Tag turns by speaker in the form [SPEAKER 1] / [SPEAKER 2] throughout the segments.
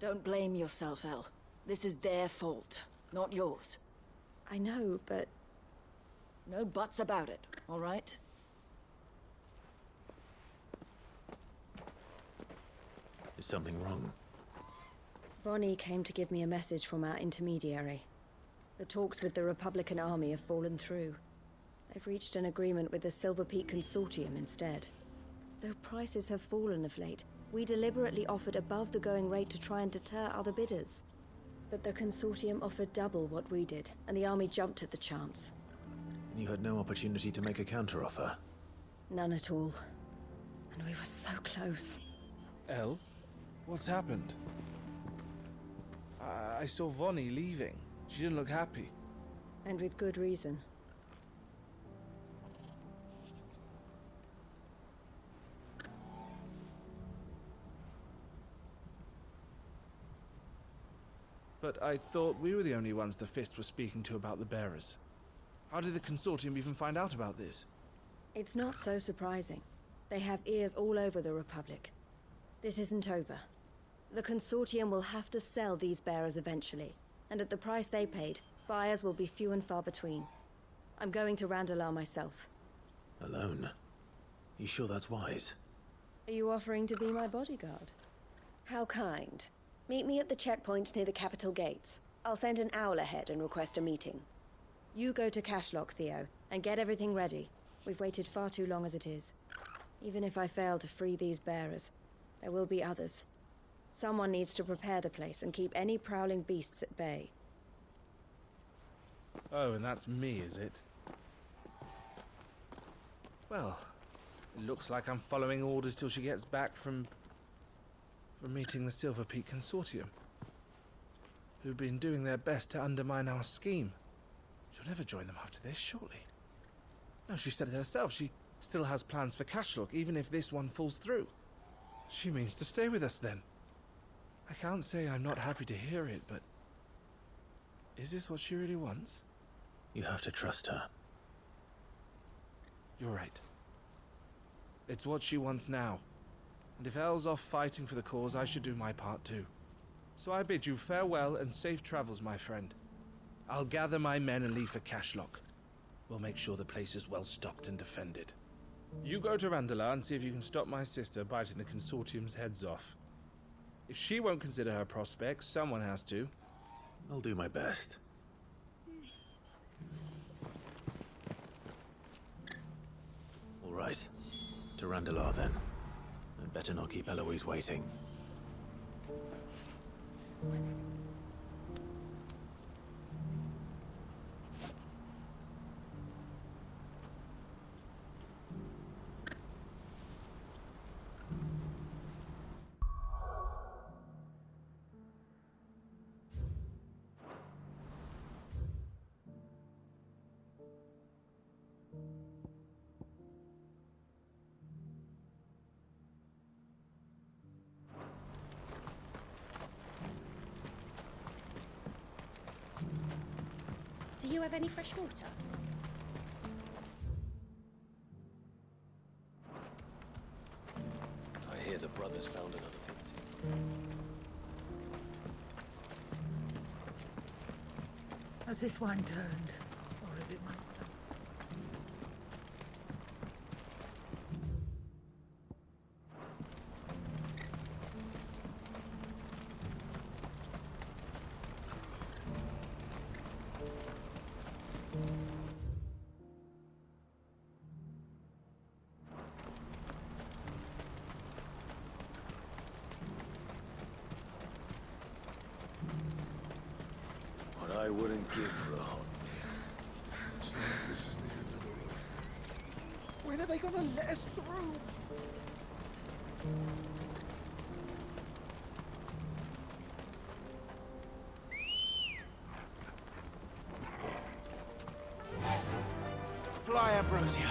[SPEAKER 1] Don't blame yourself, El. This is their fault, not yours.
[SPEAKER 2] I know, but...
[SPEAKER 1] No buts about it, all right?
[SPEAKER 3] Is something wrong?
[SPEAKER 2] Vonnie came to give me a message from our intermediary. The talks with the Republican Army have fallen through. They've reached an agreement with the Silver Peak Consortium instead. Though prices have fallen of late, we deliberately offered above the going rate to try and deter other bidders. But the Consortium offered double what we did, and the Army jumped at the chance.
[SPEAKER 3] And you had no opportunity to make a counteroffer?
[SPEAKER 2] None at all. And we were so close.
[SPEAKER 4] El? What's happened? I saw Vonnie leaving. She didn't look happy.
[SPEAKER 2] And with good reason.
[SPEAKER 4] But I thought we were the only ones the Fist were speaking to about the bearers. How did the Consortium even find out about this?
[SPEAKER 2] It's not so surprising. They have ears all over the Republic. This isn't over. The Consortium will have to sell these bearers eventually, and at the price they paid, buyers will be few and far between. I'm going to Randalar myself.
[SPEAKER 3] Alone? You sure that's wise?
[SPEAKER 2] Are you offering to be my bodyguard? How kind. Meet me at the checkpoint near the capital gates. I'll send an owl ahead and request a meeting. You go to Cashlock, Theo, and get everything ready. We've waited far too long as it is. Even if I fail to free these bearers, there will be others. Someone needs to prepare the place and keep any prowling beasts at bay.
[SPEAKER 4] Oh, and that's me, is it? Well, it looks like I'm following orders till she gets back from meeting the Silver Peak Consortium, who've been doing their best to undermine our scheme. She'll never join them after this, surely. No, she said it herself. She still has plans for Cashlock, even if this one falls through. She means to stay with us, then. I can't say I'm not happy to hear it, but... is this what she really wants?
[SPEAKER 3] You have to trust her.
[SPEAKER 4] You're right. It's what she wants now. And if Elle's off fighting for the cause, I should do my part too. So I bid you farewell and safe travels, my friend. I'll gather my men and leave for Cashlock. We'll make sure the place is well stocked and defended. You go to Randalar and see if you can stop my sister biting the Consortium's heads off. If she won't consider her prospects, someone has to.
[SPEAKER 3] I'll do my best. All right. To Randalar, then. I'd better not keep Eloise waiting.
[SPEAKER 5] Do you have any fresh water?
[SPEAKER 6] I hear the brothers found another victim.
[SPEAKER 7] Has this wine turned, or is it mustard?
[SPEAKER 6] What I wouldn't give for a hot
[SPEAKER 8] Looks like this is the end of the road.
[SPEAKER 4] When are they gonna let us through?
[SPEAKER 3] Fly, Ambrosia!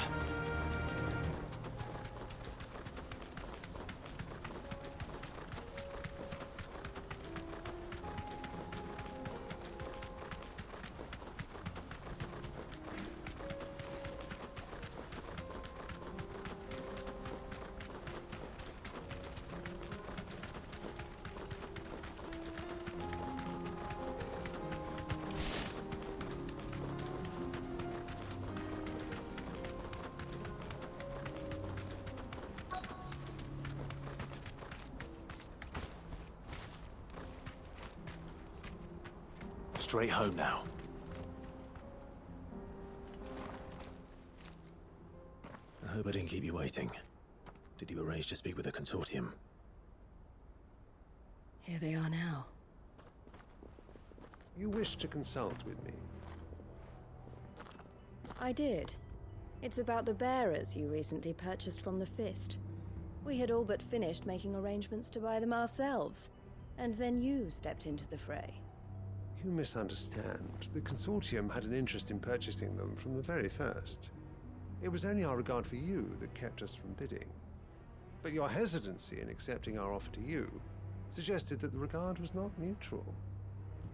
[SPEAKER 3] straight home now. I hope I didn't keep you waiting. Did you arrange to speak with the consortium?
[SPEAKER 2] Here they are now.
[SPEAKER 5] You wish to consult with me?
[SPEAKER 2] I did. It's about the bearers you recently purchased from the Fist. We had all but finished making arrangements to buy them ourselves, and then you stepped into the fray.
[SPEAKER 5] You misunderstand. The consortium had an interest in purchasing them from the very first. It was only our regard for you that kept us from bidding. But your hesitancy in accepting our offer to you suggested that the regard was not mutual.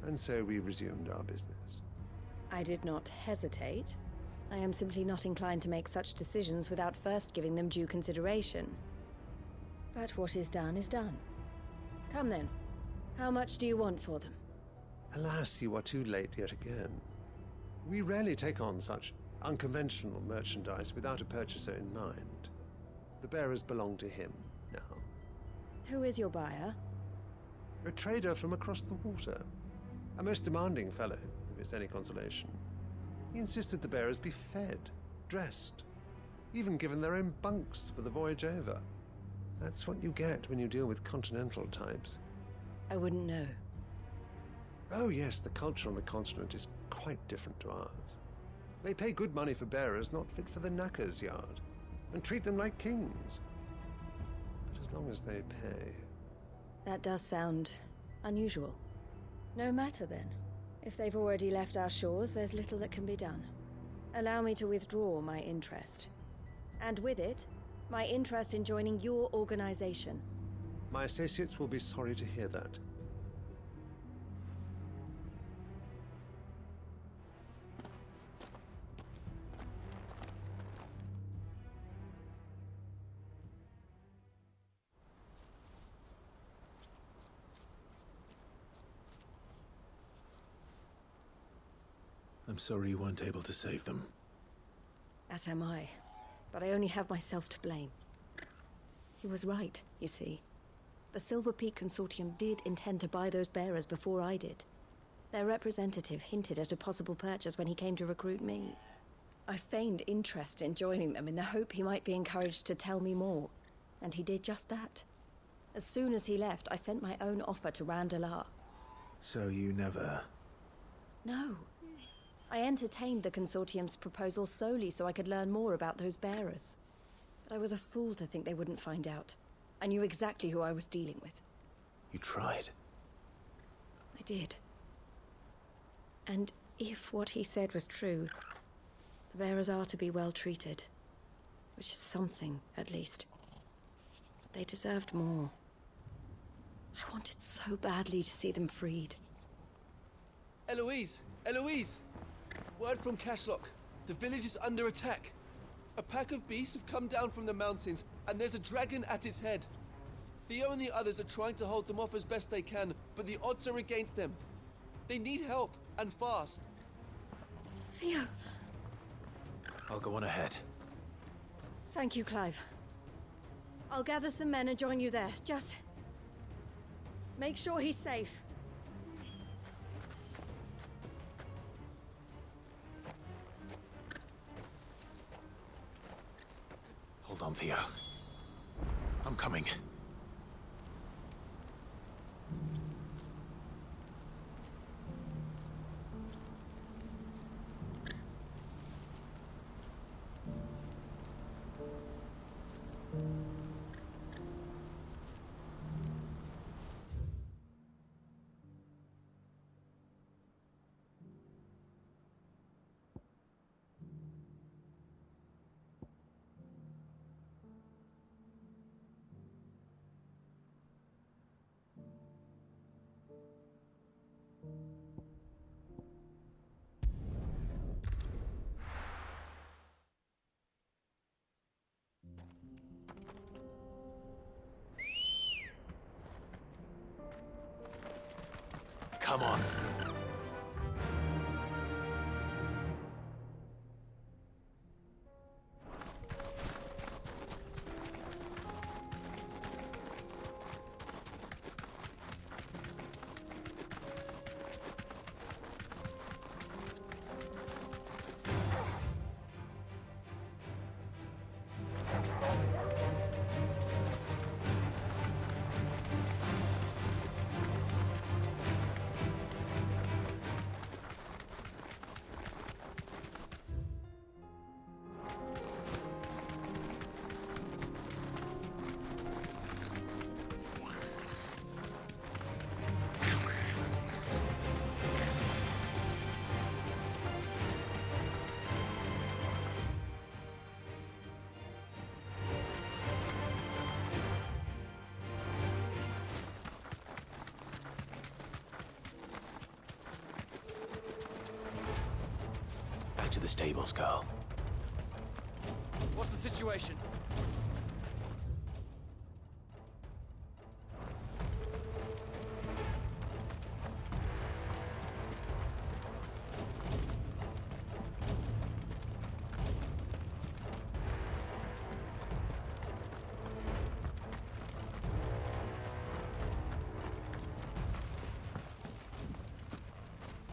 [SPEAKER 5] And so we resumed our business.
[SPEAKER 2] I did not hesitate. I am simply not inclined to make such decisions without first giving them due consideration. But what is done is done. Come then. How much do you want for them?
[SPEAKER 5] Alas, you are too late yet again. We rarely take on such unconventional merchandise without a purchaser in mind. The bearers belong to him now.
[SPEAKER 2] Who is your buyer?
[SPEAKER 5] A trader from across the water. A most demanding fellow, if it's any consolation. He insisted the bearers be fed, dressed, even given their own bunks for the voyage over. That's what you get when you deal with continental types.
[SPEAKER 2] I wouldn't know.
[SPEAKER 5] Oh yes, the culture on the continent is quite different to ours. They pay good money for bearers not fit for the knacker's yard, and treat them like kings. But as long as they pay...
[SPEAKER 2] That does sound unusual. No matter then. If they've already left our shores, there's little that can be done. Allow me to withdraw my interest. And with it, my interest in joining your organization.
[SPEAKER 5] My associates will be sorry to hear that.
[SPEAKER 3] I'm sorry you weren't able to save them.
[SPEAKER 2] As am I. But I only have myself to blame. He was right, you see. The Silver Peak Consortium did intend to buy those bearers before I did. Their representative hinted at a possible purchase when he came to recruit me. I feigned interest in joining them in the hope he might be encouraged to tell me more, and he did just that. As soon as he left, I sent my own offer to Randalar.
[SPEAKER 3] So you never...
[SPEAKER 2] No. I entertained the Consortium's proposal solely so I could learn more about those bearers. But I was a fool to think they wouldn't find out. I knew exactly who I was dealing with.
[SPEAKER 3] You tried.
[SPEAKER 2] I did. And if what he said was true, the bearers are to be well treated. Which is something, at least. But they deserved more. I wanted so badly to see them freed.
[SPEAKER 9] Eloise! Eloise! Word from Cashlock. The village is under attack. A pack of beasts have come down from the mountains, and there's a dragon at its head. Theo and the others are trying to hold them off as best they can, but the odds are against them. They need help, and fast.
[SPEAKER 2] Theo!
[SPEAKER 3] I'll go on ahead.
[SPEAKER 2] Thank you, Clive. I'll gather some men and join you there. Just... make sure he's safe.
[SPEAKER 3] Hold on, Theo. I'm coming. Come on. the stables, Carl.
[SPEAKER 10] What's the situation?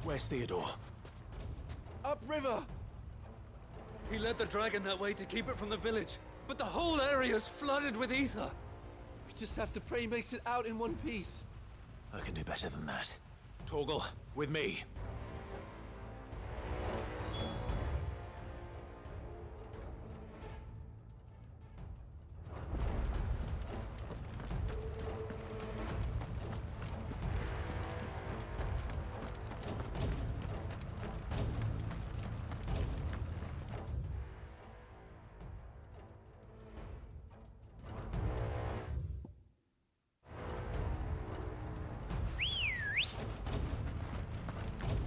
[SPEAKER 3] Where's Theodore?
[SPEAKER 9] Upriver!
[SPEAKER 10] He led the dragon that way to keep it from the village, but the whole area's flooded with ether.
[SPEAKER 9] We just have to pray he makes it out in one piece.
[SPEAKER 3] I can do better than that. Torgal, with me.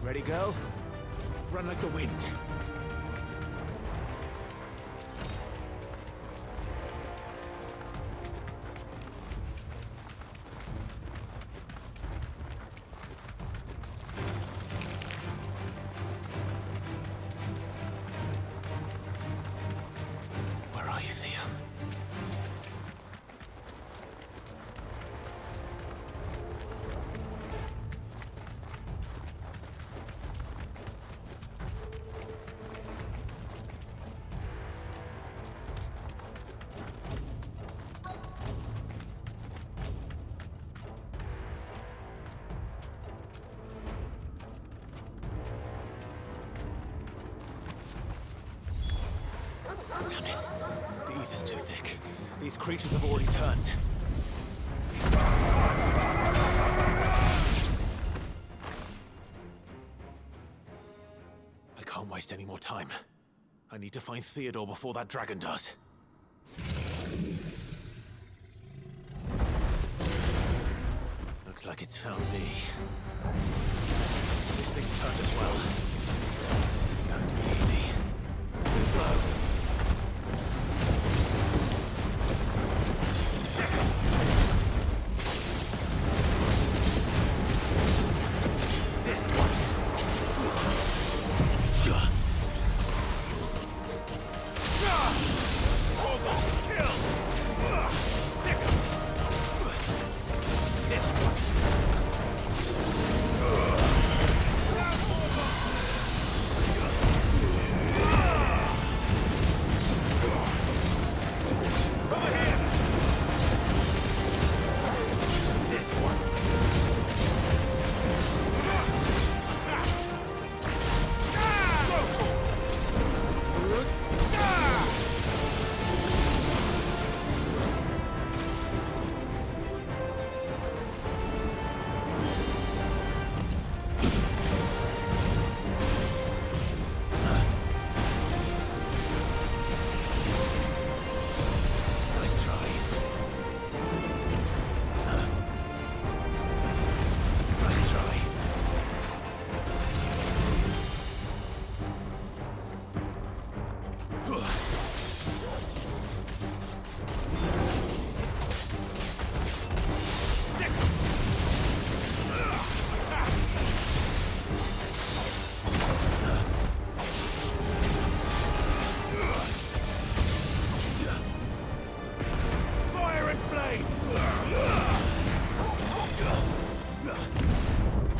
[SPEAKER 3] Ready, girl? Run like the wind. Where are you, Theo? Damn it. The ether's too thick. These creatures have already turned. I can't waste any more time. I need to find Theodore before that dragon does. Looks like it's found me. This thing's turned as well. This isn't going to be easy. Too slow.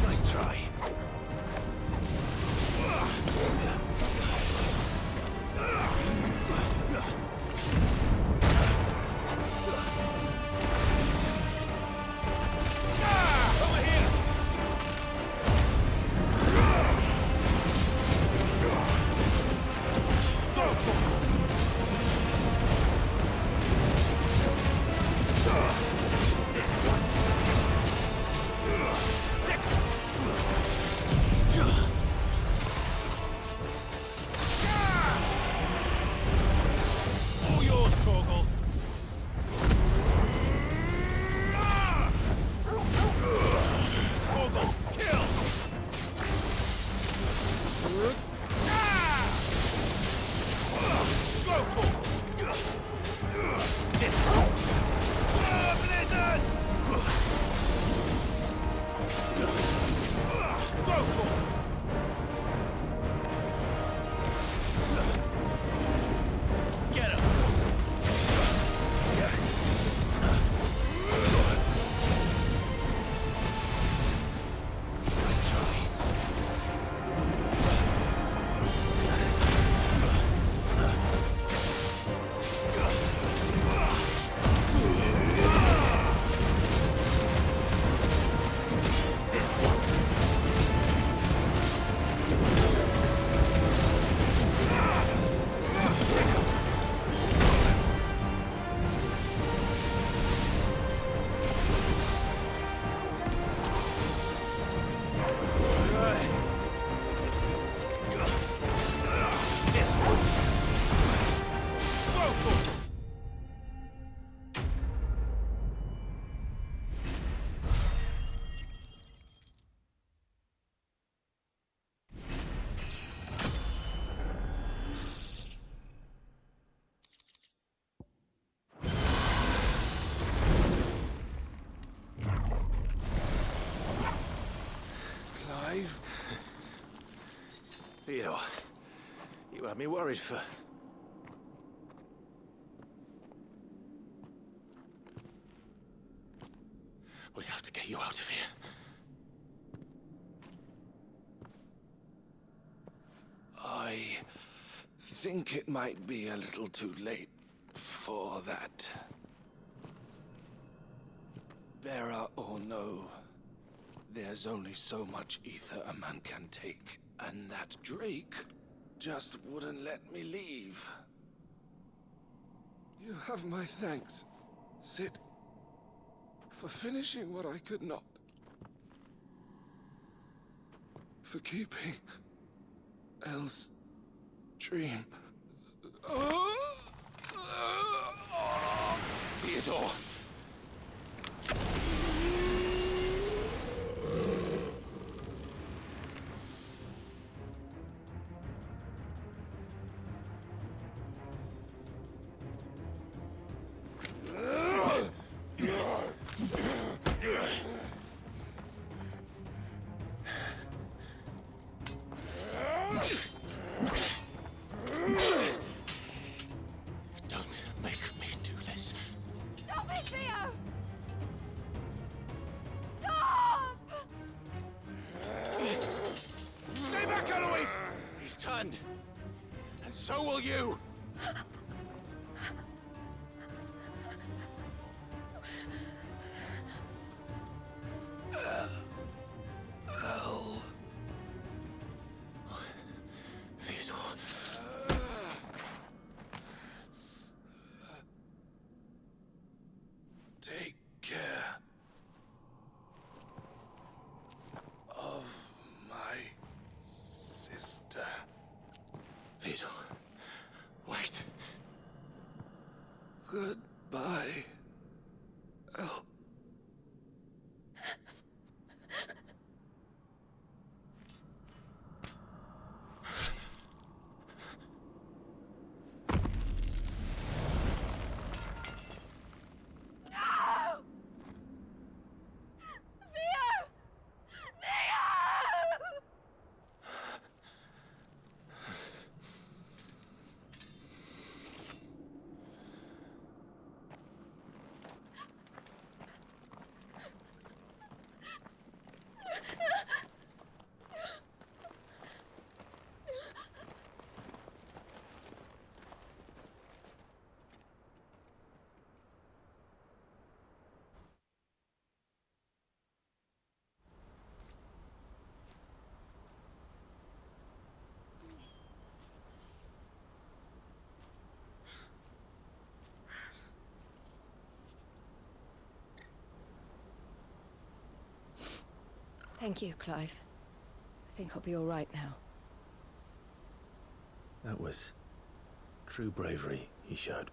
[SPEAKER 3] Nice try. Theodore, you had me worried for... We have to get you out of here.
[SPEAKER 6] I think it might be a little too late for that. Bearer or no, there's only so much ether a man can take, and that Drake just wouldn't let me leave. You have my thanks, Sid, for finishing what I could not. For keeping Elle's dream.
[SPEAKER 3] Theodore!
[SPEAKER 6] And so will you!
[SPEAKER 3] Elle. Theodore.
[SPEAKER 6] Take care of my sister.
[SPEAKER 3] Theodore, wait.
[SPEAKER 6] Goodbye, Elle.
[SPEAKER 2] Thank you, Clive. I think I'll be all right now.
[SPEAKER 3] That was true bravery he showed.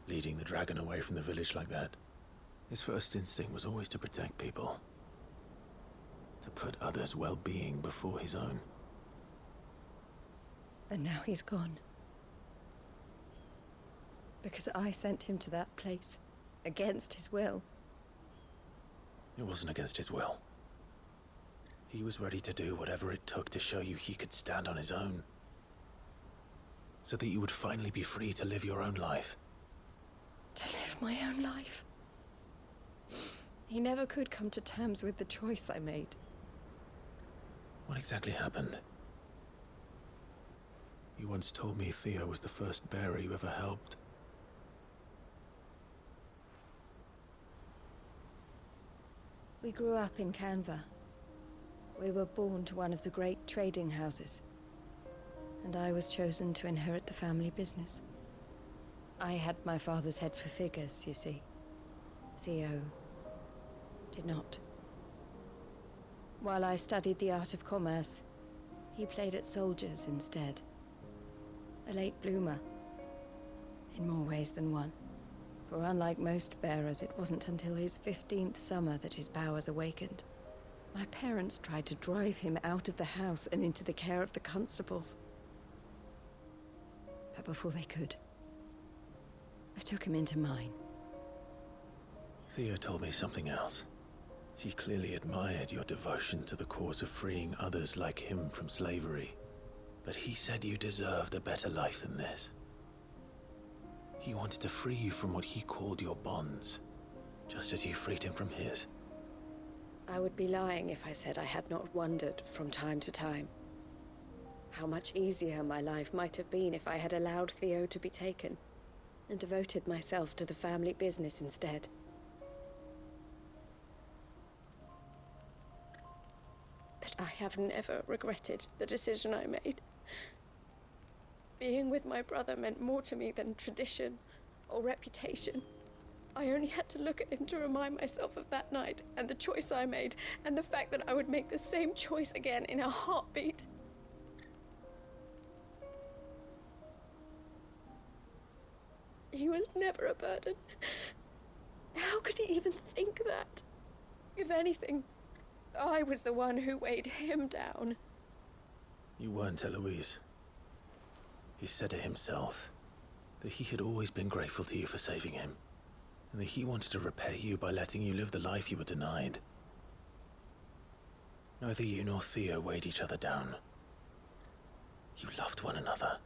[SPEAKER 3] Leading the dragon away from the village like that. His first instinct was always to protect people. To put others' well-being before his own.
[SPEAKER 2] And now he's gone. Because I sent him to that place, against his will.
[SPEAKER 3] It wasn't against his will. He was ready to do whatever it took to show you he could stand on his own. So that you would finally be free to live your own life.
[SPEAKER 2] To live my own life? He never could come to terms with the choice I made.
[SPEAKER 3] What exactly happened? You once told me Theo was the first bearer you ever helped.
[SPEAKER 2] We grew up in Canva. We were born to one of the great trading houses. And I was chosen to inherit the family business. I had my father's head for figures, you see. Theo did not. While I studied the art of commerce, he played at soldiers instead. A late bloomer. In more ways than one. For unlike most bearers, it wasn't until his 15th summer that his powers awakened. My parents tried to drive him out of the house and into the care of the constables. But before they could, I took him into mine.
[SPEAKER 3] Theo told me something else. He clearly admired your devotion to the cause of freeing others like him from slavery. But he said you deserved a better life than this. He wanted to free you from what he called your bonds, just as you freed him from his.
[SPEAKER 2] I would be lying if I said I had not wondered from time to time how much easier my life might have been if I had allowed Theo to be taken and devoted myself to the family business instead. But I have never regretted the decision I made. Being with my brother meant more to me than tradition or reputation. I only had to look at him to remind myself of that night and the choice I made, and the fact that I would make the same choice again in a heartbeat. He was never a burden. How could he even think that? If anything, I was the one who weighed him down.
[SPEAKER 3] You weren't, Eloise. He said it himself, that he had always been grateful to you for saving him, and that he wanted to repay you by letting you live the life you were denied. Neither you nor Theo weighed each other down. You loved one another.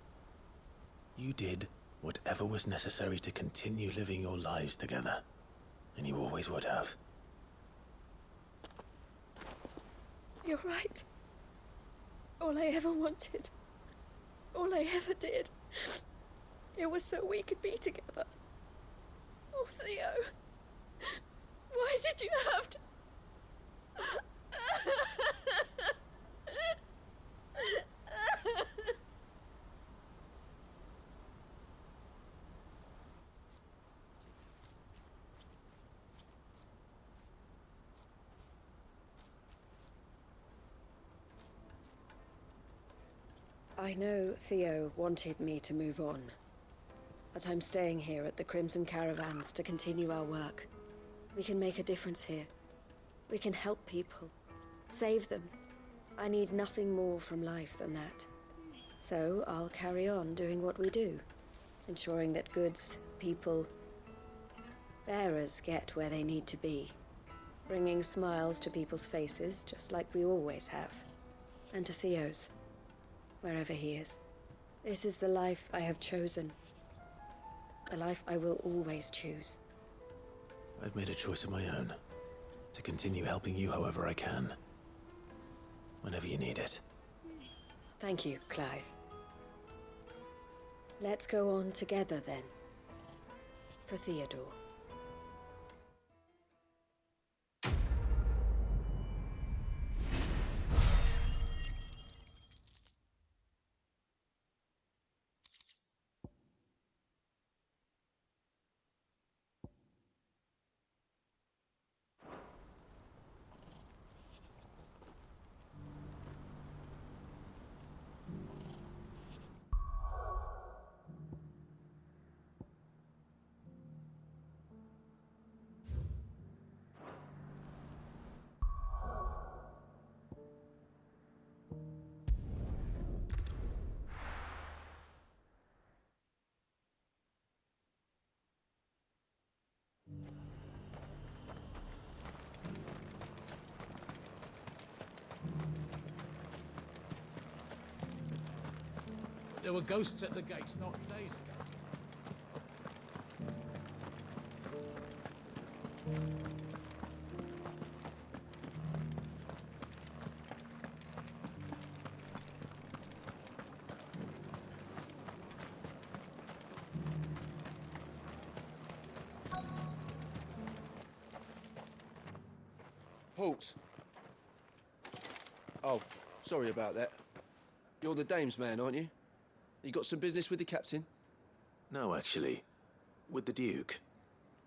[SPEAKER 3] You did whatever was necessary to continue living your lives together, and you always would have.
[SPEAKER 2] You're right. All I ever wanted, all I ever did, it was so we could be together. Oh, Theo, why did you have to... I know Theo wanted me to move on, but I'm staying here at the Crimson Caravans to continue our work. We can make a difference here. We can help people, save them. I need nothing more from life than that. So I'll carry on doing what we do, ensuring that goods, people, bearers get where they need to be, bringing smiles to people's faces just like we always have, and to Theo's, wherever he is. This is the life I have chosen. The life I will always choose.
[SPEAKER 3] I've made a choice of my own, to continue helping you however I can, whenever you need it.
[SPEAKER 2] Thank you, Clive. Let's go on together then, for Theodore.
[SPEAKER 11] There were ghosts at the gates not days ago.
[SPEAKER 9] Halt! Oh, sorry about that. You're the dame's man, aren't you? You got some business with the captain?
[SPEAKER 3] No, actually. With the Duke.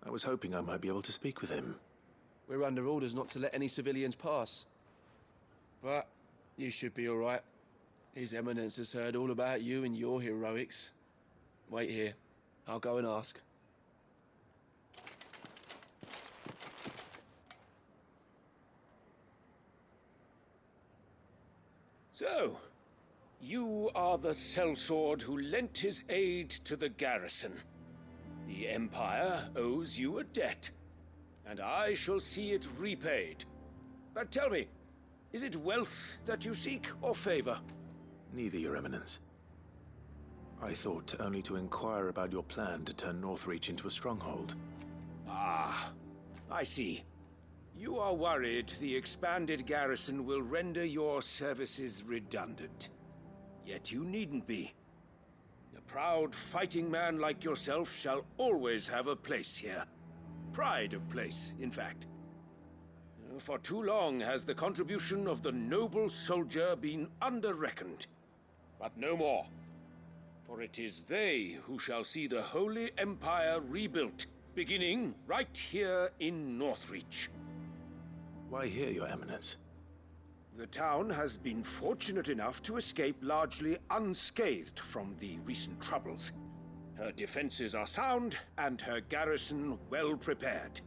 [SPEAKER 3] I was hoping I might be able to speak with him.
[SPEAKER 9] We're under orders not to let any civilians pass. But you should be all right. His Eminence has heard all about you and your heroics. Wait here. I'll go and ask.
[SPEAKER 12] So, you are the sellsword who lent his aid to the garrison. The Empire owes you a debt, and I shall see it repaid. But tell me, is it wealth that you seek, or favor?
[SPEAKER 3] Neither, Your Eminence. I thought only to inquire about your plan to turn Northreach into a stronghold.
[SPEAKER 12] Ah, I see. You are worried the expanded garrison will render your services redundant. Yet you needn't be. A proud fighting man like yourself shall always have a place here. Pride of place, in fact. For too long has the contribution of the noble soldier been under-reckoned. But no more. For it is they who shall see the Holy Empire rebuilt, beginning right here in Northreach.
[SPEAKER 3] Why here, Your Eminence?
[SPEAKER 12] The town has been fortunate enough to escape largely unscathed from the recent troubles. Her defenses are sound, and her garrison well prepared.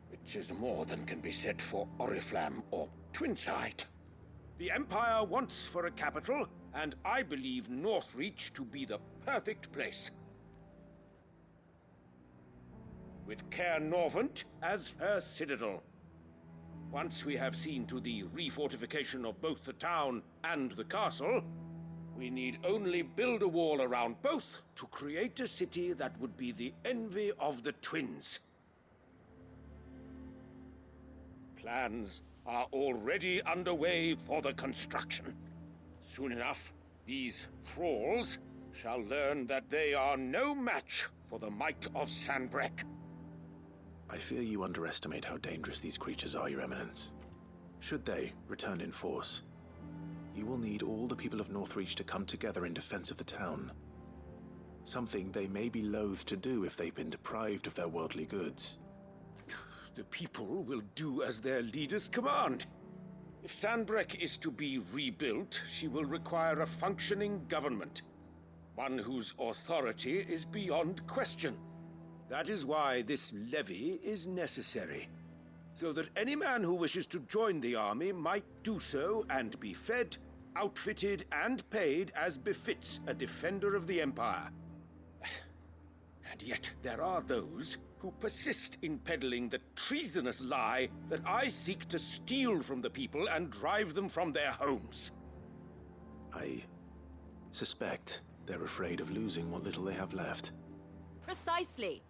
[SPEAKER 12] Which is more than can be said for Oriflamme or Twinside. The Empire wants for a capital, and I believe Northreach to be the perfect place. With Caer Norvent as her citadel. Once we have seen to the refortification of both the town and the castle, we need only build a wall around both to create a city that would be the envy of the twins. Plans are already underway for the construction. Soon enough, these thralls shall learn that they are no match for the might of Sanbreque.
[SPEAKER 3] I fear you underestimate how dangerous these creatures are, Your Eminence. Should they return in force, you will need all the people of Northreach to come together in defense of the town. Something they may be loath to do if they've been deprived of their worldly goods.
[SPEAKER 12] The people will do as their leaders command. If Sanbreque is to be rebuilt, she will require a functioning government. One whose authority is beyond question. That is why this levy is necessary. So that any man who wishes to join the army might do so and be fed, outfitted, and paid as befits a defender of the Empire. And yet there are those who persist in peddling the treasonous lie that I seek to steal from the people and drive them from their homes.
[SPEAKER 3] I suspect they're afraid of losing what little they have left.
[SPEAKER 1] Precisely.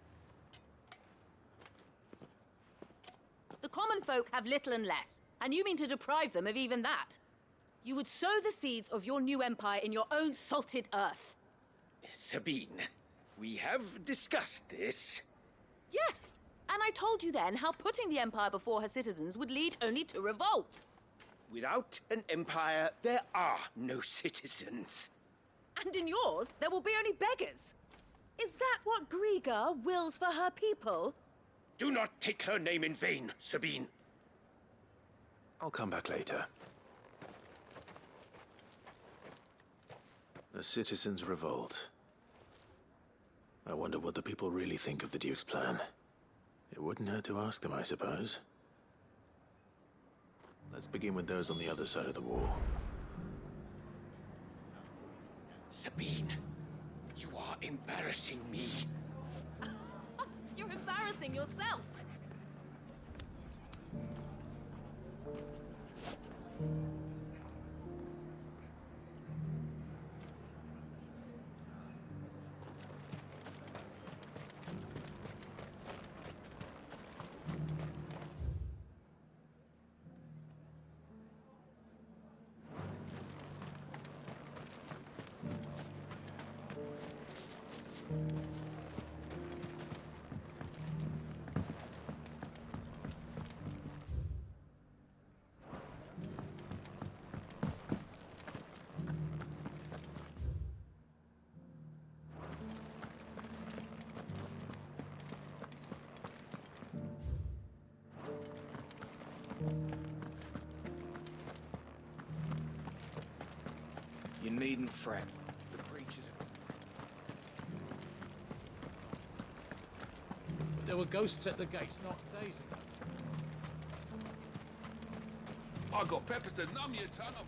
[SPEAKER 1] The common folk have little and less, and you mean to deprive them of even that. You would sow the seeds of your new empire in your own salted earth.
[SPEAKER 12] Sabine, we have discussed this.
[SPEAKER 1] Yes, and I told you then how putting the empire before her citizens would lead only to revolt.
[SPEAKER 12] Without an empire, there are no citizens.
[SPEAKER 1] And in yours, there will be only beggars. Is that what Griga wills for her people?
[SPEAKER 12] Do not take her name in vain, Sabine.
[SPEAKER 3] I'll come back later. The citizens revolt. I wonder what the people really think of the Duke's plan. It wouldn't hurt to ask them, I suppose. Let's begin with those on the other side of the wall.
[SPEAKER 12] Sabine, you are embarrassing me.
[SPEAKER 1] You're embarrassing yourself.
[SPEAKER 6] You needn't fret. The creatures are...
[SPEAKER 11] But there were ghosts at the gates not days ago.
[SPEAKER 8] I got peppers to numb your tongue up.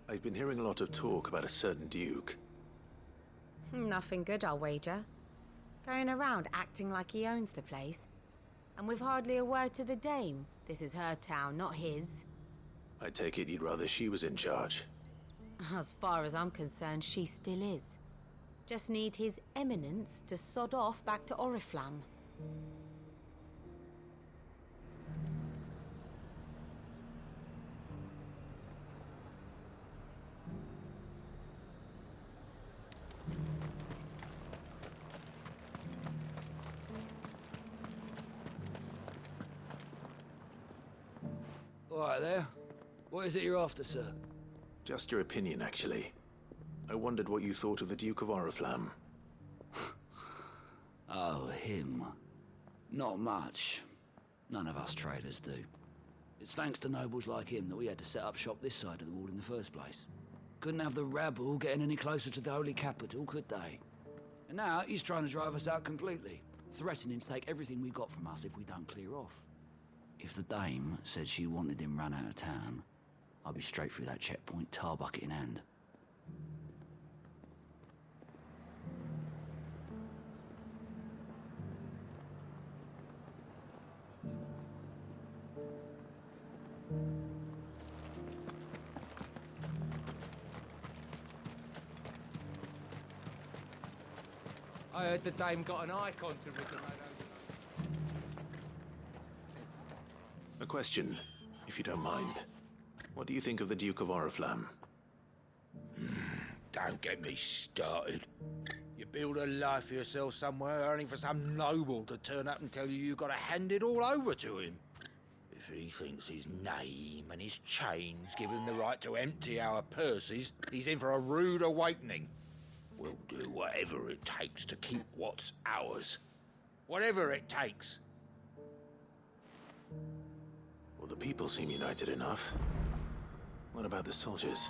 [SPEAKER 3] I've been hearing a lot of talk about a certain Duke.
[SPEAKER 2] Nothing good, I'll wager. Going around acting like he owns the place.
[SPEAKER 13] And with hardly a word to the dame. This is her town, not his.
[SPEAKER 3] I take it you'd rather she was in charge.
[SPEAKER 13] As far as I'm concerned, she still is. Just need His Eminence to sod off back to Oriflamme.
[SPEAKER 14] All right there. What is it you're after, sir?
[SPEAKER 3] Just your opinion, actually. I wondered what you thought of the Duke of Oriflamme.
[SPEAKER 14] Oh, him. Not much. None of us traders do. It's thanks to nobles like him that we had to set up shop this side of the wall in the first place. Couldn't have the rabble getting any closer to the holy capital, could they? And now he's trying to drive us out completely, threatening to take everything we got from us if we don't clear off. If the dame said she wanted him run out of town, I'd be straight through that checkpoint, tar bucket in hand.
[SPEAKER 11] I heard the dame got an icon to rid the lad over.
[SPEAKER 3] A question, if you don't mind. What do you think of the Duke of Oriflamme?
[SPEAKER 12] Don't get me started. You build a life for yourself somewhere, only for some noble to turn up and tell you you've got to hand it all over to him. If he thinks his name and his chains give him the right to empty our purses, he's in for a rude awakening. We'll do whatever it takes to keep what's ours. Whatever it takes.
[SPEAKER 3] Well, the people seem united enough. What about the soldiers?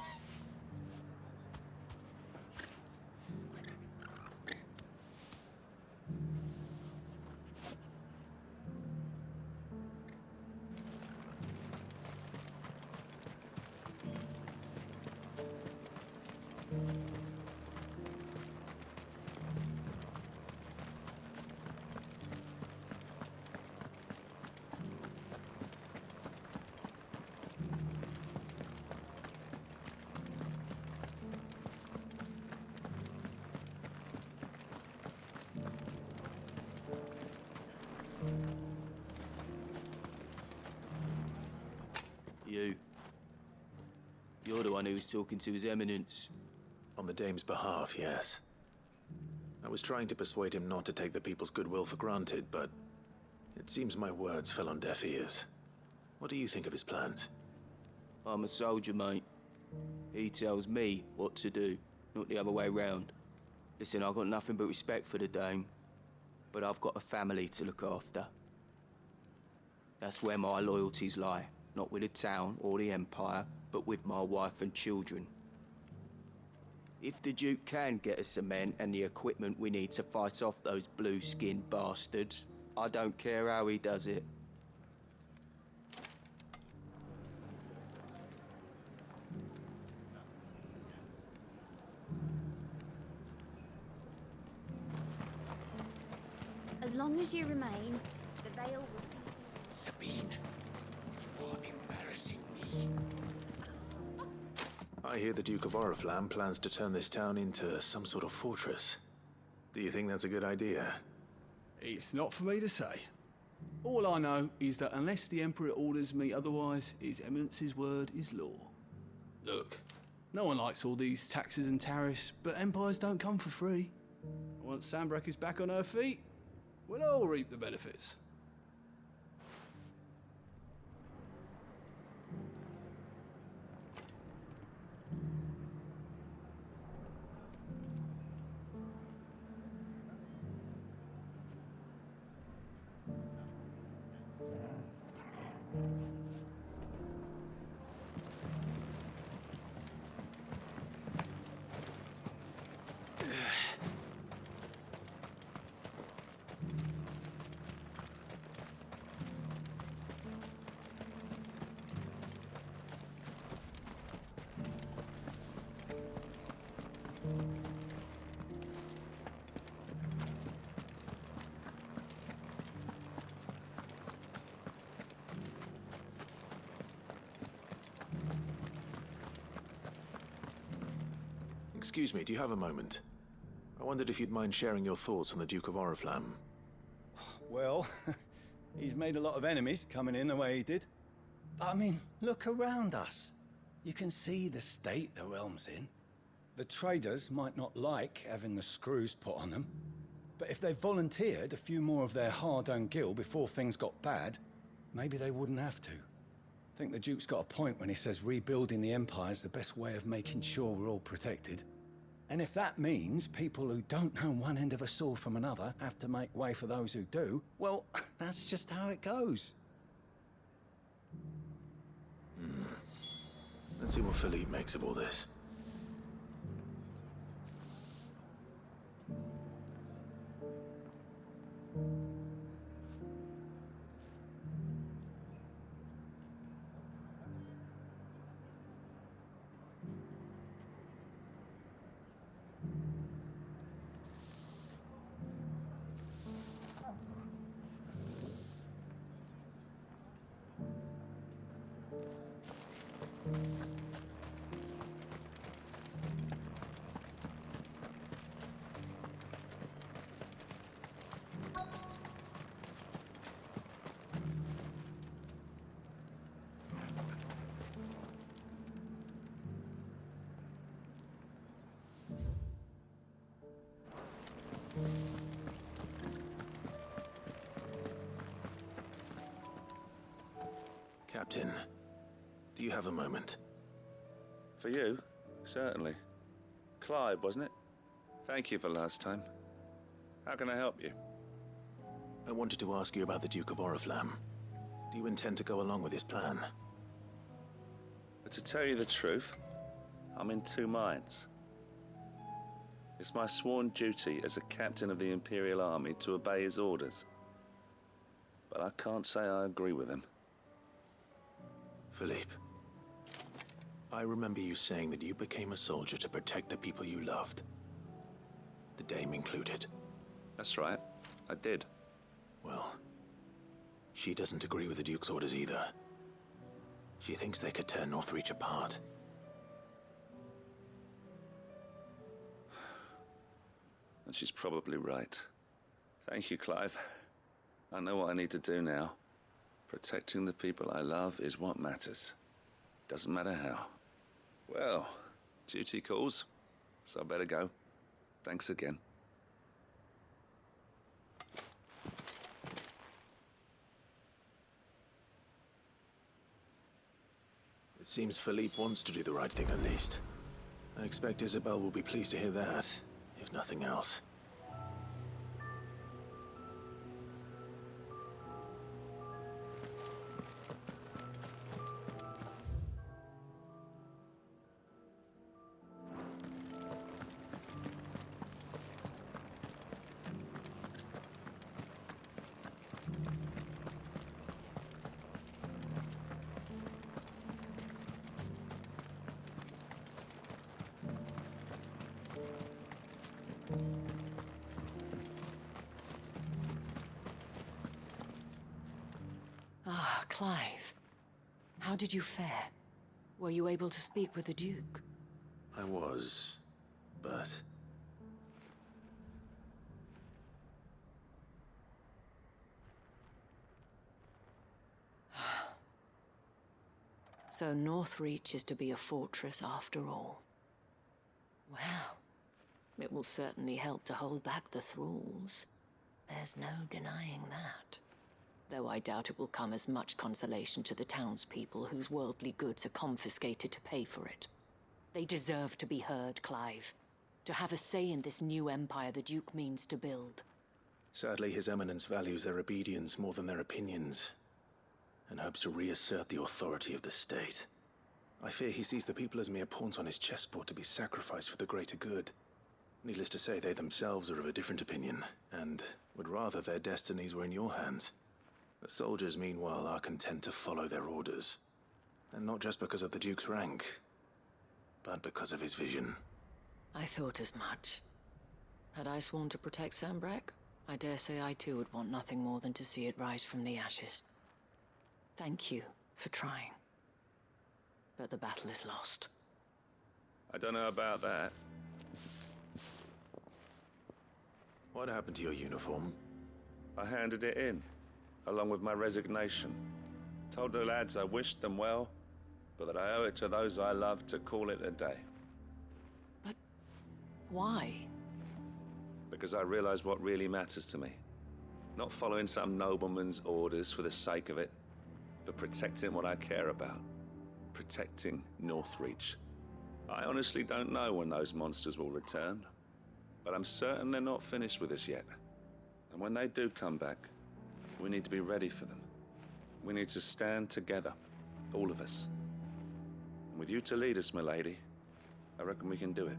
[SPEAKER 15] You're the one who was talking to His Eminence.
[SPEAKER 3] On the dame's behalf, yes. I was trying to persuade him not to take the people's goodwill for granted, but it seems my words fell on deaf ears. What do you think of his plans?
[SPEAKER 15] I'm a soldier, mate. He tells me what to do, not the other way round. Listen, I've got nothing but respect for the dame, but I've got a family to look after. That's where my loyalties lie, not with the town or the Empire, but with my wife and children. If the Duke can get us the men and the equipment we need to fight off those blue-skinned bastards, I don't care how he does it.
[SPEAKER 16] As long as you remain, the veil will see to you.
[SPEAKER 12] Sabine, you are embarrassing me.
[SPEAKER 3] I hear the Duke of Oriflamme plans to turn this town into some sort of fortress. Do you think that's a good idea?
[SPEAKER 17] It's not for me to say. All I know is that unless the Emperor orders me otherwise, His Eminence's word is law. Look, no one likes all these taxes and tariffs, but empires don't come for free. Once Sanbreque is back on her feet, we'll all reap the benefits.
[SPEAKER 3] Excuse me, do you have a moment? I wondered if you'd mind sharing your thoughts on the Duke of Oriflamme.
[SPEAKER 18] Well, he's made a lot of enemies coming in the way he did. But I mean, look around us. You can see the state the realm's in. The traders might not like having the screws put on them, but if they volunteered a few more of their hard-earned gil before things got bad, maybe they wouldn't have to. I think the Duke's got a point when he says rebuilding the Empire's the best way of making sure we're all protected. And if that means people who don't know one end of a sword from another have to make way for those who do, well, that's just how it goes.
[SPEAKER 3] Let's see what Philippe makes of all this. Captain, do you have a moment?
[SPEAKER 19] For you? Certainly. Clive, wasn't it? Thank you for last time. How can I help you?
[SPEAKER 3] I wanted to ask you about the Duke of Oriflamme. Do you intend to go along with his plan?
[SPEAKER 19] But to tell you the truth, I'm in two minds. It's my sworn duty as a captain of the Imperial Army to obey his orders. But I can't say I agree with him.
[SPEAKER 3] Philippe, I remember you saying that you became a soldier to protect the people you loved. The Dame included.
[SPEAKER 19] That's right, I did.
[SPEAKER 3] Well, she doesn't agree with the Duke's orders either. She thinks they could tear Northreach apart.
[SPEAKER 19] And she's probably right. Thank you, Clive. I know what I need to do now. Protecting the people I love is what matters. Doesn't matter how. Well, duty calls, so I better go. Thanks again.
[SPEAKER 3] It seems Philippe wants to do the right thing at least. I expect Isabel will be pleased to hear that, if nothing else.
[SPEAKER 2] Ah, Clive. How did you fare? Were you able to speak with the Duke?
[SPEAKER 3] I was, but...
[SPEAKER 2] So Northreach is to be a fortress after all. Well, it will certainly help to hold back the thralls. There's no denying that. Though I doubt it will come as much consolation to the townspeople whose worldly goods are confiscated to pay for it. They deserve to be heard, Clive. To have a say in this new empire the Duke means to build.
[SPEAKER 3] Sadly, His Eminence values their obedience more than their opinions, and hopes to reassert the authority of the state. I fear he sees the people as mere pawns on his chessboard to be sacrificed for the greater good. Needless to say, they themselves are of a different opinion, and would rather their destinies were in your hands. The soldiers, meanwhile, are content to follow their orders. And not just because of the Duke's rank, but because of his vision.
[SPEAKER 2] I thought as much. Had I sworn to protect Sanbreque, I dare say I too would want nothing more than to see it rise from the ashes. Thank you for trying. But the battle is lost.
[SPEAKER 19] I don't know about that.
[SPEAKER 3] What happened to your uniform?
[SPEAKER 19] I handed it in, along with my resignation. Told the lads I wished them well, but that I owe it to those I love to call it a day.
[SPEAKER 1] But why?
[SPEAKER 19] Because I realized what really matters to me. Not following some nobleman's orders for the sake of it, but protecting what I care about. Protecting Northreach. I honestly don't know when those monsters will return, but I'm certain they're not finished with us yet. And when they do come back, we need to be ready for them. We need to stand together, all of us. And with you to lead us, milady, I reckon we can do it.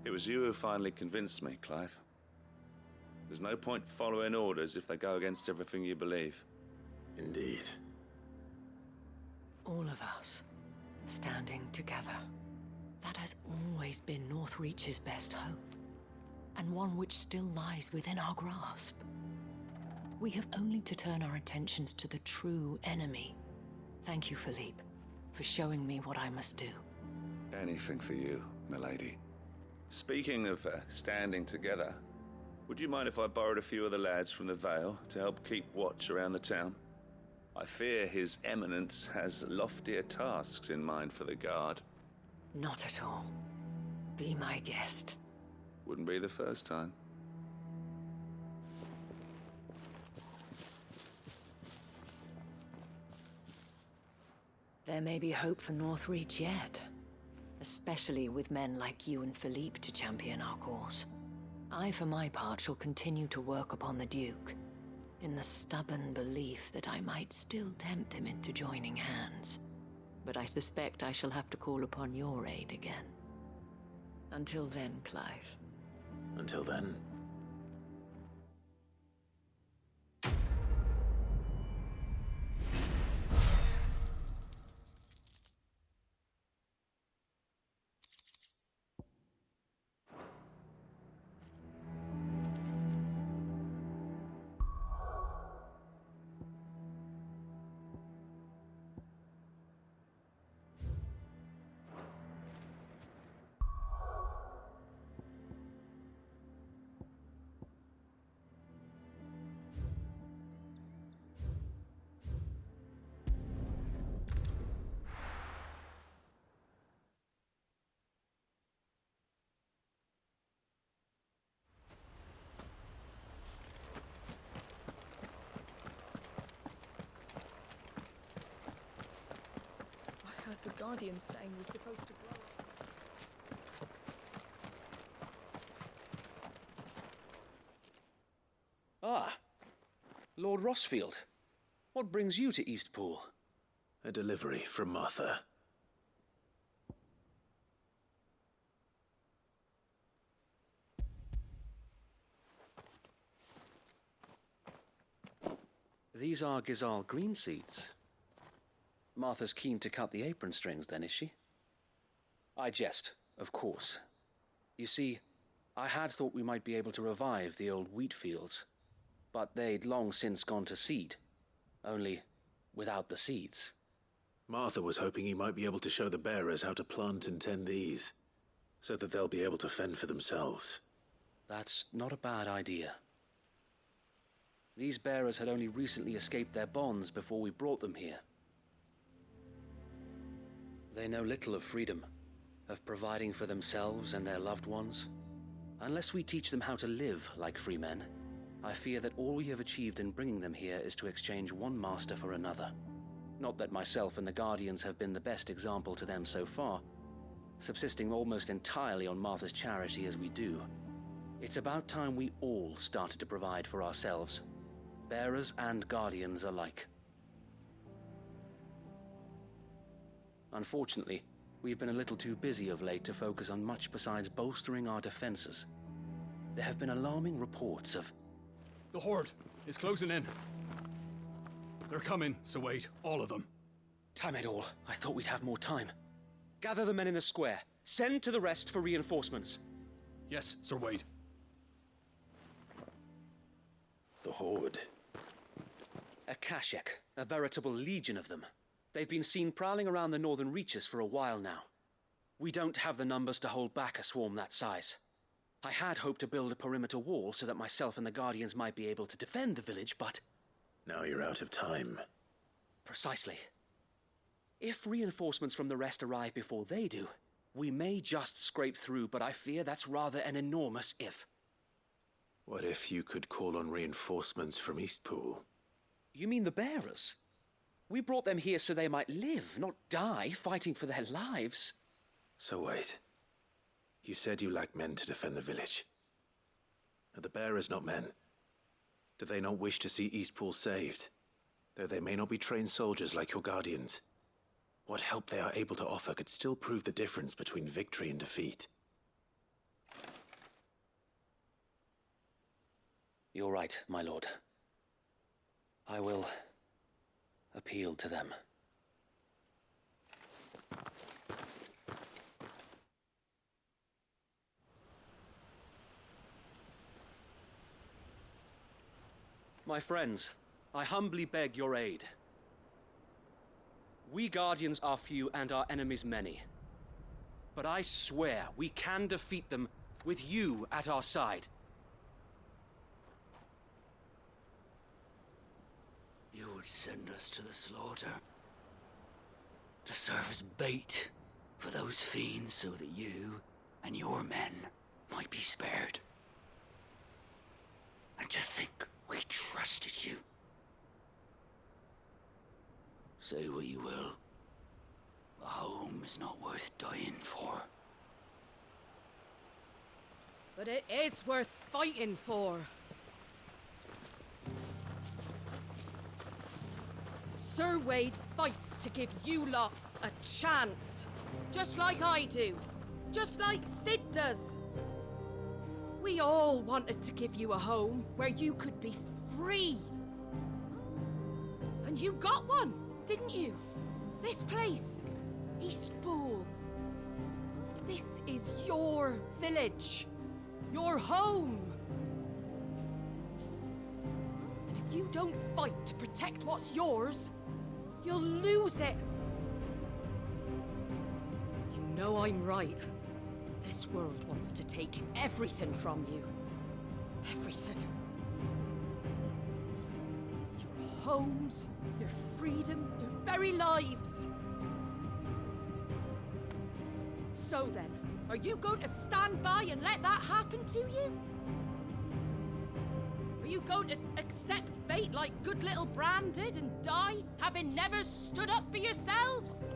[SPEAKER 19] It was you who finally convinced me, Clive. There's no point following orders if they go against everything you believe.
[SPEAKER 3] Indeed.
[SPEAKER 20] All of us, standing together. That has always been Northreach's best hope, and one which still lies within our grasp. We have only to turn our attentions to the true enemy. Thank you, Philippe, for showing me what I must do.
[SPEAKER 19] Anything for you, milady. Speaking of standing together, would you mind if I borrowed a few of the lads from the Vale to help keep watch around the town? I fear His Eminence has loftier tasks in mind for the guard.
[SPEAKER 20] Not at all. Be my guest.
[SPEAKER 19] Wouldn't be the first time.
[SPEAKER 20] There may be hope for Northreach yet, especially with men like you and Philippe to champion our cause. I, for my part, shall continue to work upon the Duke, in the stubborn belief that I might still tempt him into joining hands. But I suspect I shall have to call upon your aid again. Until then, Clive.
[SPEAKER 3] Until then.
[SPEAKER 21] The Guardian saying we're supposed to grow.
[SPEAKER 22] Ah, Lord Rossfield. What brings you to Eastpool?
[SPEAKER 3] A delivery from Martha.
[SPEAKER 22] These are Gizal green seeds. Martha's keen to cut the apron strings, then, is she? I jest, of course. You see, I had thought we might be able to revive the old wheat fields, but they'd long since gone to seed, only without the seeds.
[SPEAKER 3] Martha was hoping he might be able to show the bearers how to plant and tend these, so that they'll be able to fend for themselves.
[SPEAKER 22] That's not a bad idea. These bearers had only recently escaped their bonds before we brought them here. They know little of freedom, of providing for themselves and their loved ones. Unless we teach them how to live like free men, I fear that all we have achieved in bringing them here is to exchange one master for another. Not that myself and the Guardians have been the best example to them so far, subsisting almost entirely on Martha's charity as we do. It's about time we all started to provide for ourselves, bearers and Guardians alike. Unfortunately, we've been a little too busy of late to focus on much besides bolstering our defenses. There have been alarming reports of...
[SPEAKER 17] The Horde is closing in. They're coming, so wait, all of them.
[SPEAKER 22] Damn it all, I thought we'd have more time. Gather the men in the square. Send to the rest for reinforcements.
[SPEAKER 17] Yes, Sir Wade.
[SPEAKER 3] The Horde.
[SPEAKER 22] A Kashek, a veritable legion of them. They've been seen prowling around the northern reaches for a while now. We don't have the numbers to hold back a swarm that size. I had hoped to build a perimeter wall so that myself and the Guardians might be able to defend the village, but...
[SPEAKER 3] Now you're out of time.
[SPEAKER 22] Precisely. If reinforcements from the rest arrive before they do, we may just scrape through, but I fear that's rather an enormous if.
[SPEAKER 3] What if you could call on reinforcements from Eastpool?
[SPEAKER 22] You mean the bearers? We brought them here so they might live, not die, fighting for their lives.
[SPEAKER 3] So wait. You said you lack men to defend the village. Are the bearers not men? Do they not wish to see Eastpool saved? Though they may not be trained soldiers like your Guardians. What help they are able to offer could still prove the difference between victory and defeat.
[SPEAKER 22] You're right, my lord. I will appeal to them. My friends, I humbly beg your aid. We Guardians are few and our enemies many. But I swear we can defeat them with you at our side.
[SPEAKER 14] You would send us to the slaughter, to serve as bait for those fiends so that you and your men might be spared. And to think we trusted you. Say what you will, a home is not worth dying for.
[SPEAKER 1] But it is worth fighting for. Sir Wade fights to give you lot a chance. Just like I do. Just like Sid does. We all wanted to give you a home where you could be free. And you got one, didn't you? This place, Eastpool. This is your village. Your home. And if you don't fight to protect what's yours, you'll lose it. You know I'm right. This world wants to take everything from you. Everything. Your homes, your freedom, your very lives. So then, are you going to stand by and let that happen to you? Are you going to accept fate like good little Bran did and die, having never stood up for yourselves?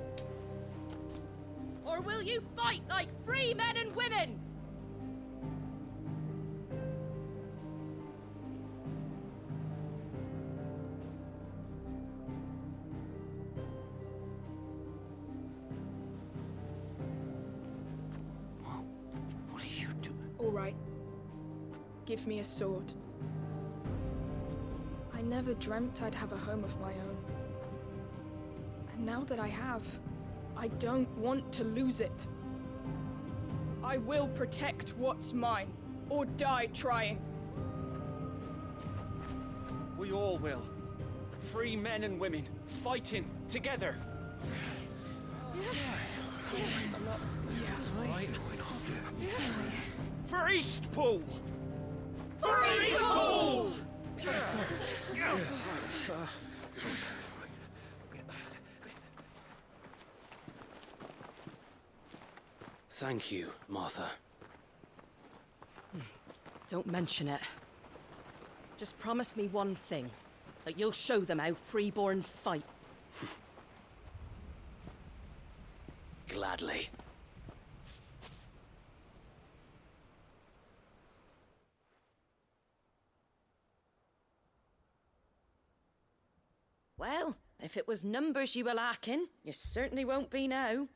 [SPEAKER 1] Or will you fight like free men and women?
[SPEAKER 14] What are you doing?
[SPEAKER 21] All right. Give me a sword. I never dreamt I'd have a home of my own. And now that I have, I don't want to lose it. I will protect what's mine, or die trying.
[SPEAKER 22] We all will. Free men and women, fighting together. For Eastpool!
[SPEAKER 1] For Eastpool!
[SPEAKER 22] Thank you, Martha.
[SPEAKER 1] Don't mention it. Just promise me one thing. That you'll show them how freeborn fight.
[SPEAKER 22] Gladly.
[SPEAKER 1] Well, if it was numbers you were lacking, you certainly won't be now.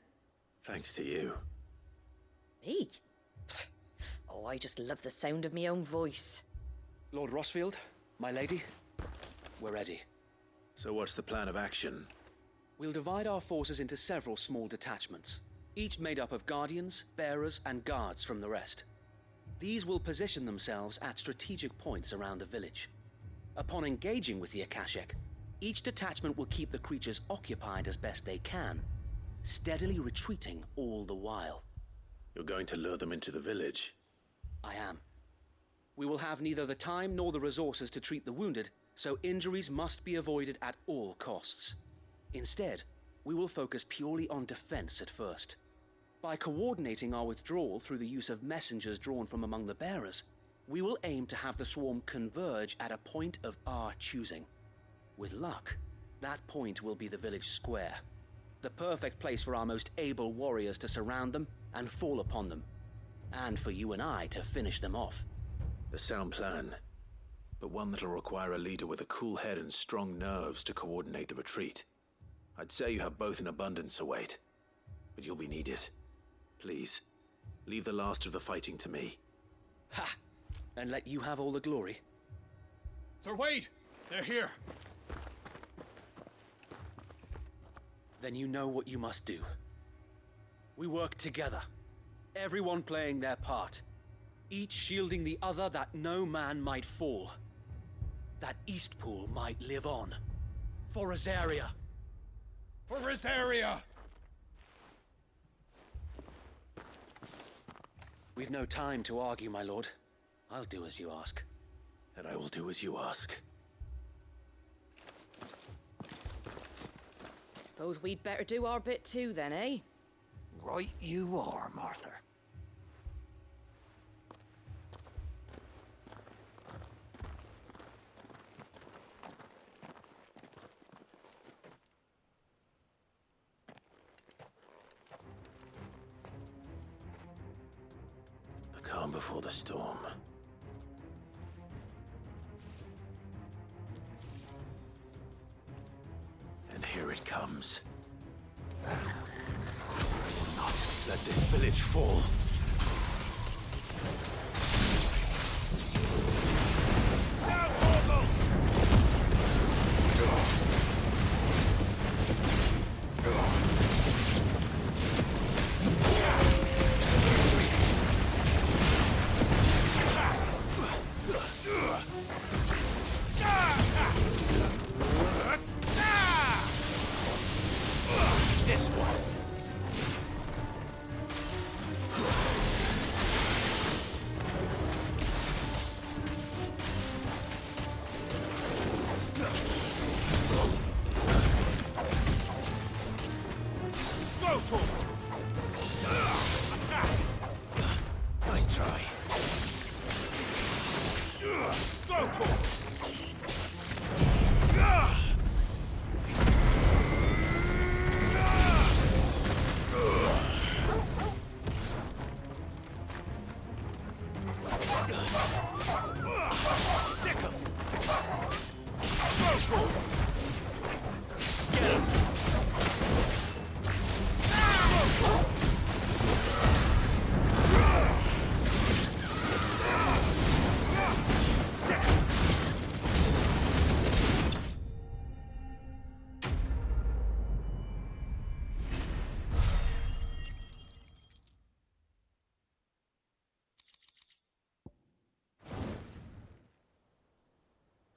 [SPEAKER 3] Thanks to you.
[SPEAKER 1] Me? Oh, I just love the sound of my own voice.
[SPEAKER 22] Lord Rossfield, my lady, we're ready.
[SPEAKER 3] So what's the plan of action?
[SPEAKER 22] We'll divide our forces into several small detachments, each made up of guardians, bearers, and guards from the rest. These will position themselves at strategic points around the village. Upon engaging with the Akashic, each detachment will keep the creatures occupied as best they can, steadily retreating all the while.
[SPEAKER 3] You're going to lure them into the village?
[SPEAKER 22] I am. We will have neither the time nor the resources to treat the wounded, so injuries must be avoided at all costs. Instead, we will focus purely on defense at first. By coordinating our withdrawal through the use of messengers drawn from among the bearers, we will aim to have the swarm converge at a point of our choosing. With luck, that point will be the village square, the perfect place for our most able warriors to surround them and fall upon them, and for you and I to finish them off.
[SPEAKER 3] A sound plan, but one that'll require a leader with a cool head and strong nerves to coordinate the retreat. I'd say you have both in abundance, Sir Wade, but you'll be needed. Please, leave the last of the fighting to me.
[SPEAKER 22] Ha! And let you have all the glory.
[SPEAKER 10] Sir Wade! They're here!
[SPEAKER 22] Then you know what you must do. We work together, everyone playing their part, each shielding the other that no man might fall, that Eastpool might live on. For Rosaria!
[SPEAKER 10] For Rosaria!
[SPEAKER 22] We've no time to argue, my lord. I'll do as you ask.
[SPEAKER 3] And I will do as you ask.
[SPEAKER 1] Suppose we'd better do our bit too then, eh?
[SPEAKER 4] Right you are, Martha.
[SPEAKER 3] The calm before the storm. And here it comes. I will not let this village fall. This one. Go, Tor! Attack! Nice try. Go, Tor!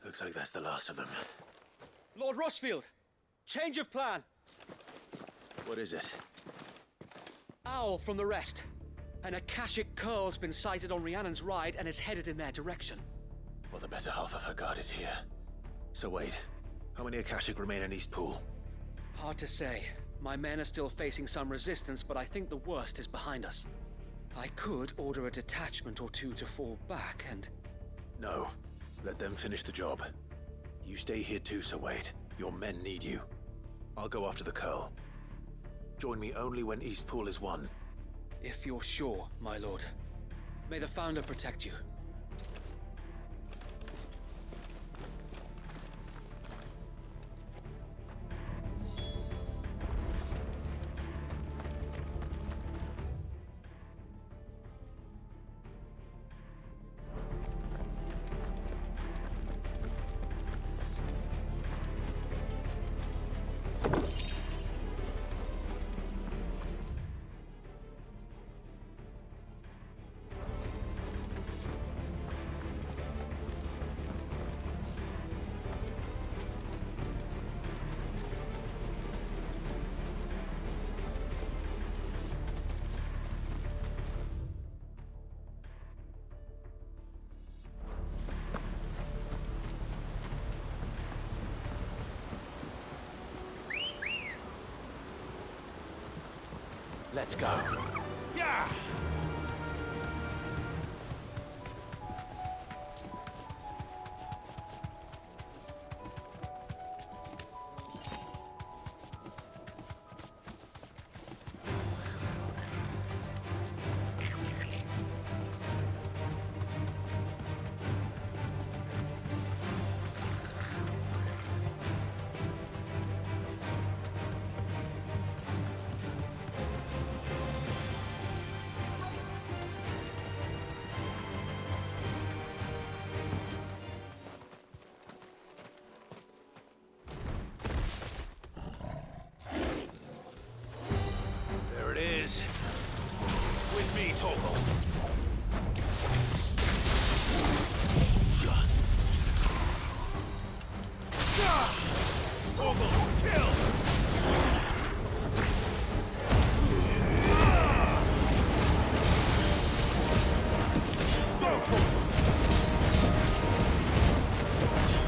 [SPEAKER 3] Looks like that's the last of them.
[SPEAKER 22] Lord Rossfield! Change of plan!
[SPEAKER 3] What is it?
[SPEAKER 22] Owl from the rest. An Akashic curl's been sighted on Rhiannon's ride and is headed in their direction.
[SPEAKER 3] Well, the better half of her guard is here. So Wade, how many Akashic remain in Eastpool?
[SPEAKER 22] Hard to say. My men are still facing some resistance, but I think the worst is behind us. I could order a detachment or two to fall back and...
[SPEAKER 3] No. Let them finish the job. You stay here too, Sir Wade. Your men need you. I'll go after the Curl. Join me only when Eastpool is won.
[SPEAKER 22] If you're sure, my lord. May the Founder protect you.
[SPEAKER 3] Let's go.
[SPEAKER 8] Yeah! There it is. With me, Torgal. Torgal, kill! Go, Torgal!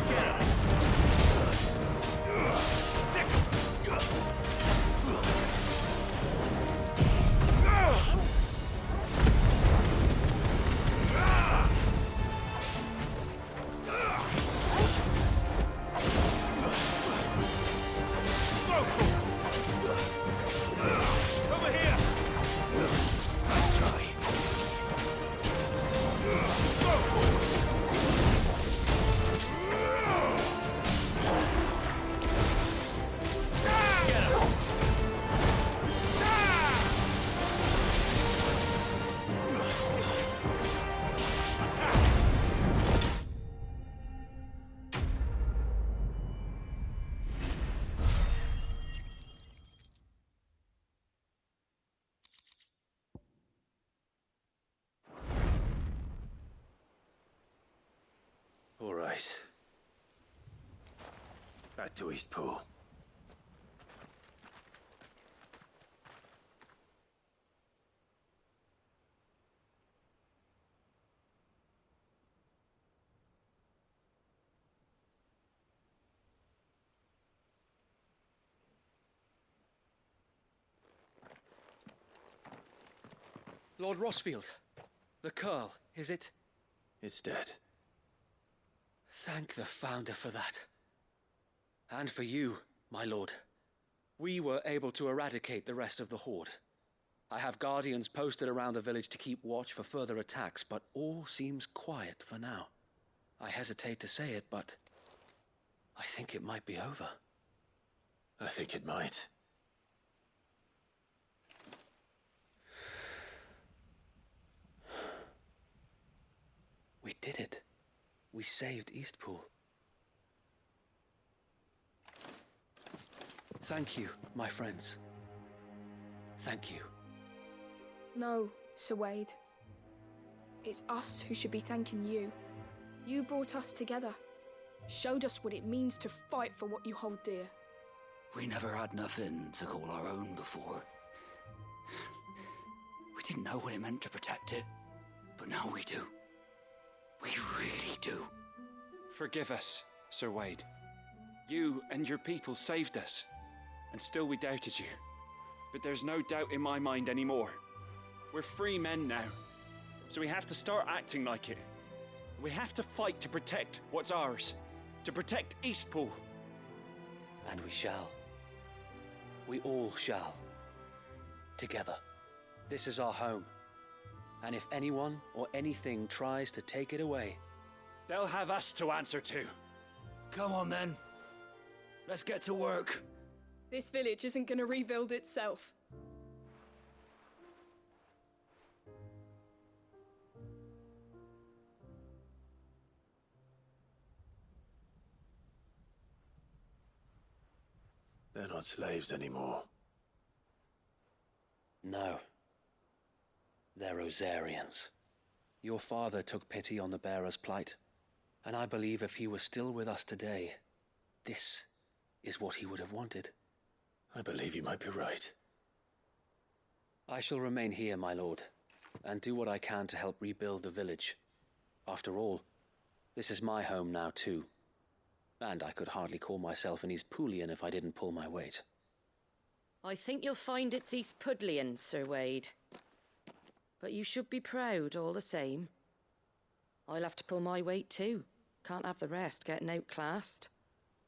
[SPEAKER 8] Get him! Sick! Over here! Nice try. Get him!
[SPEAKER 3] All right. Back to Eastpool.
[SPEAKER 22] Lord Rossfield, the Curl, is it?
[SPEAKER 3] It's dead.
[SPEAKER 22] Thank the Founder for that. And for you, my lord. We were able to eradicate the rest of the Horde. I have guardians posted around the village to keep watch for further attacks, but all seems quiet for now. I hesitate to say it, but I think it might be over.
[SPEAKER 3] I think it might.
[SPEAKER 22] We did it. We saved Eastpool. Thank you, my friends. Thank you.
[SPEAKER 21] No, Sir Wade. It's us who should be thanking you. You brought us together. Showed us what it means to fight for what you hold dear.
[SPEAKER 14] We never had nothing to call our own before. We didn't know what it meant to protect it, but now we do. We really do.
[SPEAKER 10] Forgive us, Sir Wade. You and your people saved us, and still we doubted you. But there's no doubt in my mind anymore. We're free men now, so we have to start acting like it. We have to fight to protect what's ours, to protect Eastpool.
[SPEAKER 22] And we shall. We all shall. Together. This is our home. And if anyone or anything tries to take it away,
[SPEAKER 10] they'll have us to answer to.
[SPEAKER 14] Come on then. Let's get to work.
[SPEAKER 21] This village isn't gonna rebuild itself.
[SPEAKER 3] They're not slaves anymore.
[SPEAKER 22] no. They're Rosarians. Your father took pity on the bearer's plight, and I believe if he were still with us today, this is what he would have wanted.
[SPEAKER 3] I believe you might be right.
[SPEAKER 22] I shall remain here, my lord, and do what I can to help rebuild the village. After all, this is my home now too, and I could hardly call myself an Eastpoolian if I didn't pull my weight.
[SPEAKER 1] I think you'll find it's East Pudlian, Sir Wade. But you should be proud all the same. I'll have to pull my weight too. Can't have the rest getting outclassed.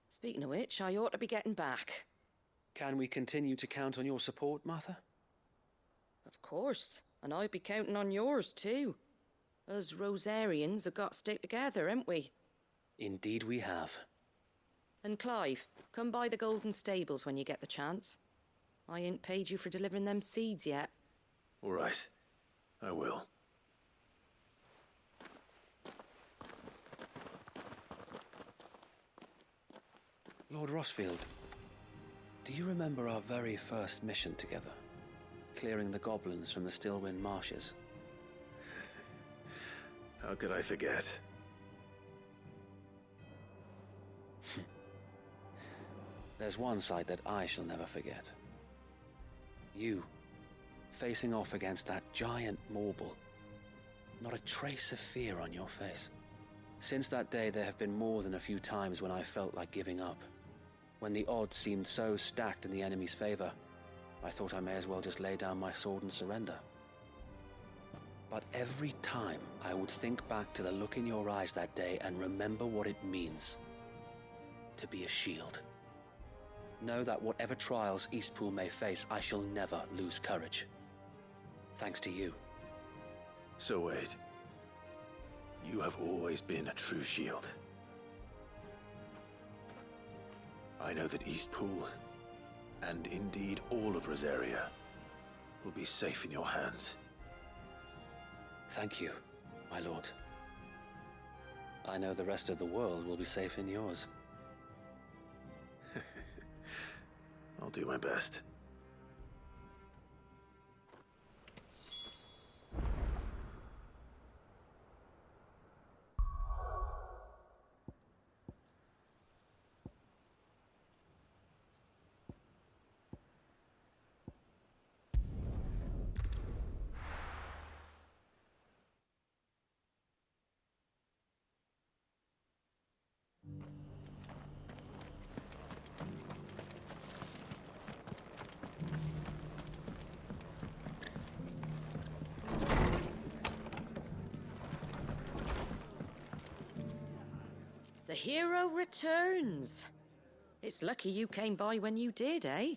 [SPEAKER 1] Speaking of which, I ought to be getting back.
[SPEAKER 22] Can we continue to count on your support, Martha?
[SPEAKER 1] Of course, and I'll be counting on yours too. Us Rosarians have got to stick together, haven't we?
[SPEAKER 22] Indeed we have.
[SPEAKER 1] And Clive, come by the Golden Stables when you get the chance. I ain't paid you for delivering them seeds yet.
[SPEAKER 3] All right. I will.
[SPEAKER 22] Lord Rossfield, do you remember our very first mission together? Clearing the goblins from the Stillwind Marshes?
[SPEAKER 3] How could I forget?
[SPEAKER 22] There's one sight that I shall never forget. You, facing off against that giant Morble. Not a trace of fear on your face. Since that day, there have been more than a few times when I felt like giving up. When the odds seemed so stacked in the enemy's favor, I thought I may as well just lay down my sword and surrender. But every time, I would think back to the look in your eyes that day and remember what it means to be a shield. Know that whatever trials Eastpool may face, I shall never lose courage. Thanks to you.
[SPEAKER 3] So Wade, you have always been a true shield. I know that Eastpool, and indeed all of Rosaria, will be safe in your hands.
[SPEAKER 22] Thank you, my lord. I know the rest of the world will be safe in yours.
[SPEAKER 3] I'll do my best.
[SPEAKER 1] The hero returns. It's lucky you came by when you did, eh?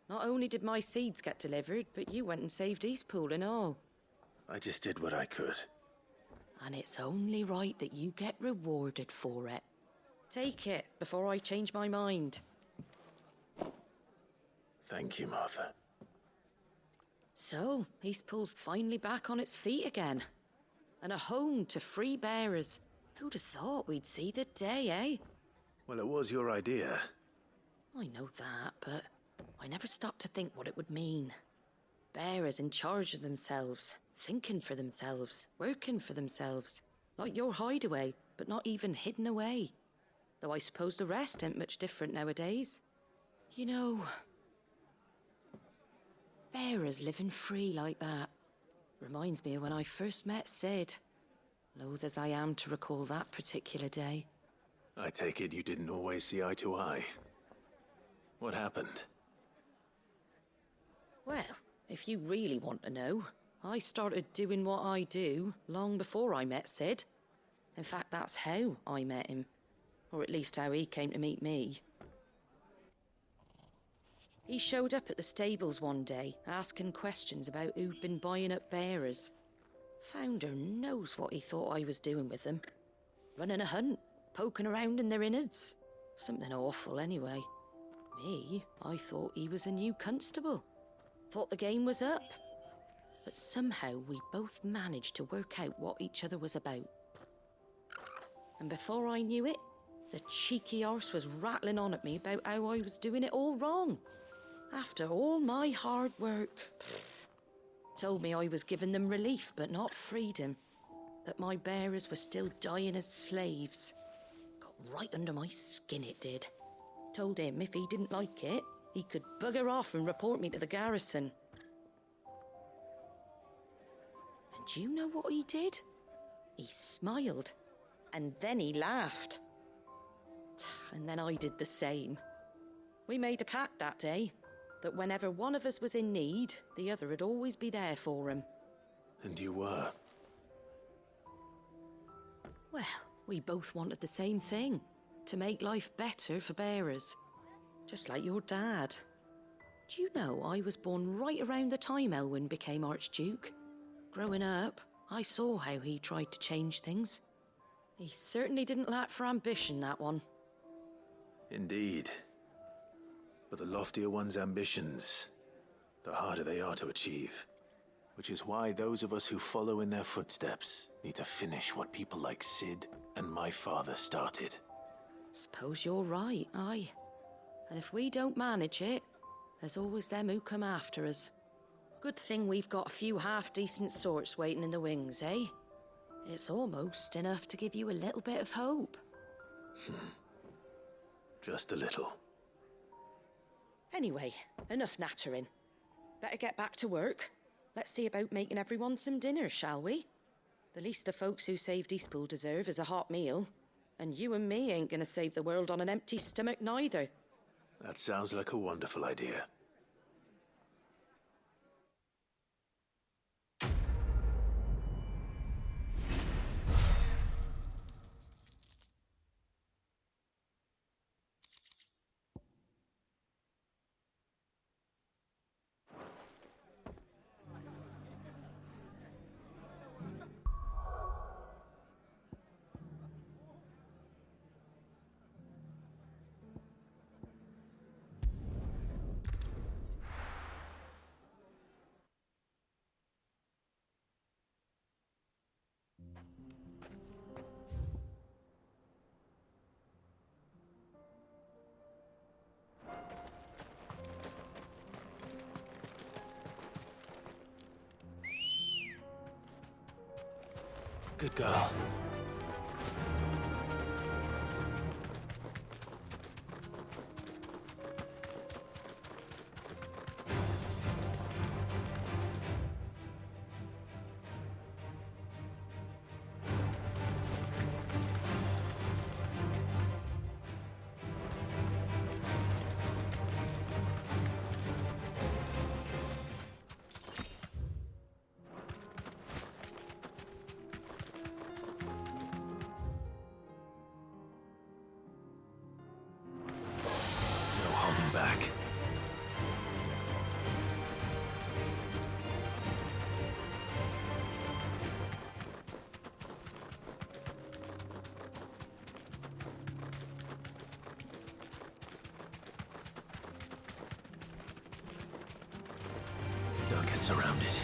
[SPEAKER 1] Not only did my seeds get delivered, but you went and saved Eastpool and all.
[SPEAKER 3] I just did what I could.
[SPEAKER 1] And it's only right that you get rewarded for it. Take it before I change my mind.
[SPEAKER 3] Thank you, Martha.
[SPEAKER 1] So, Eastpool's finally back on its feet again. And a home to free bearers. Who'd have thought we'd see the day, eh?
[SPEAKER 3] Well, it was your idea.
[SPEAKER 1] I know that, but I never stopped to think what it would mean. Bearers in charge of themselves, thinking for themselves, working for themselves. Like your hideaway, but not even hidden away. Though I suppose the rest ain't much different nowadays. You know, bearers living free like that reminds me of when I first met Sid. Loath as I am to recall that particular day.
[SPEAKER 3] I take it you didn't always see eye to eye. What happened?
[SPEAKER 1] Well, if you really want to know, I started doing what I do long before I met Sid. In fact, that's how I met him. Or at least how he came to meet me. He showed up at the stables one day, asking questions about who'd been buying up bearers. Founder knows what he thought I was doing with them. Running a hunt, poking around in their innards. Something awful anyway. Me, I thought he was a new constable. Thought the game was up. But somehow we both managed to work out what each other was about. And before I knew it, the cheeky arse was rattling on at me about how I was doing it all wrong. After all my hard work. Told me I was giving them relief, but not freedom. That my bearers were still dying as slaves. Got right under my skin, it did. Told him if he didn't like it, he could bugger off and report me to the garrison. And do you know what he did? He smiled. And then he laughed. And then I did the same. We made a pact that day. that whenever one of us was in need, the other would always be there for him.
[SPEAKER 3] And you were?
[SPEAKER 1] Well, we both wanted the same thing. To make life better for bearers. Just like your dad. Do you know I was born right around the time Elwyn became Archduke? Growing up, I saw how he tried to change things. He certainly didn't lack for ambition, that one.
[SPEAKER 3] Indeed. But the loftier one's ambitions, the harder they are to achieve. Which is why those of us who follow in their footsteps need to finish what people like Sid and my father started.
[SPEAKER 1] Suppose you're right, aye. And if we don't manage it, there's always them who come after us. Good thing we've got a few half-decent sorts waiting in the wings, eh? It's almost enough to give you a little bit of hope.
[SPEAKER 3] Just a little.
[SPEAKER 1] Anyway, enough nattering. Better get back to work. Let's see about making everyone some dinner, shall we? The least the folks who saved Eastpool deserve is a hot meal. And you and me ain't gonna save the world on an empty stomach neither.
[SPEAKER 3] That sounds like a wonderful idea. Good girl. Back. Don't get surrounded.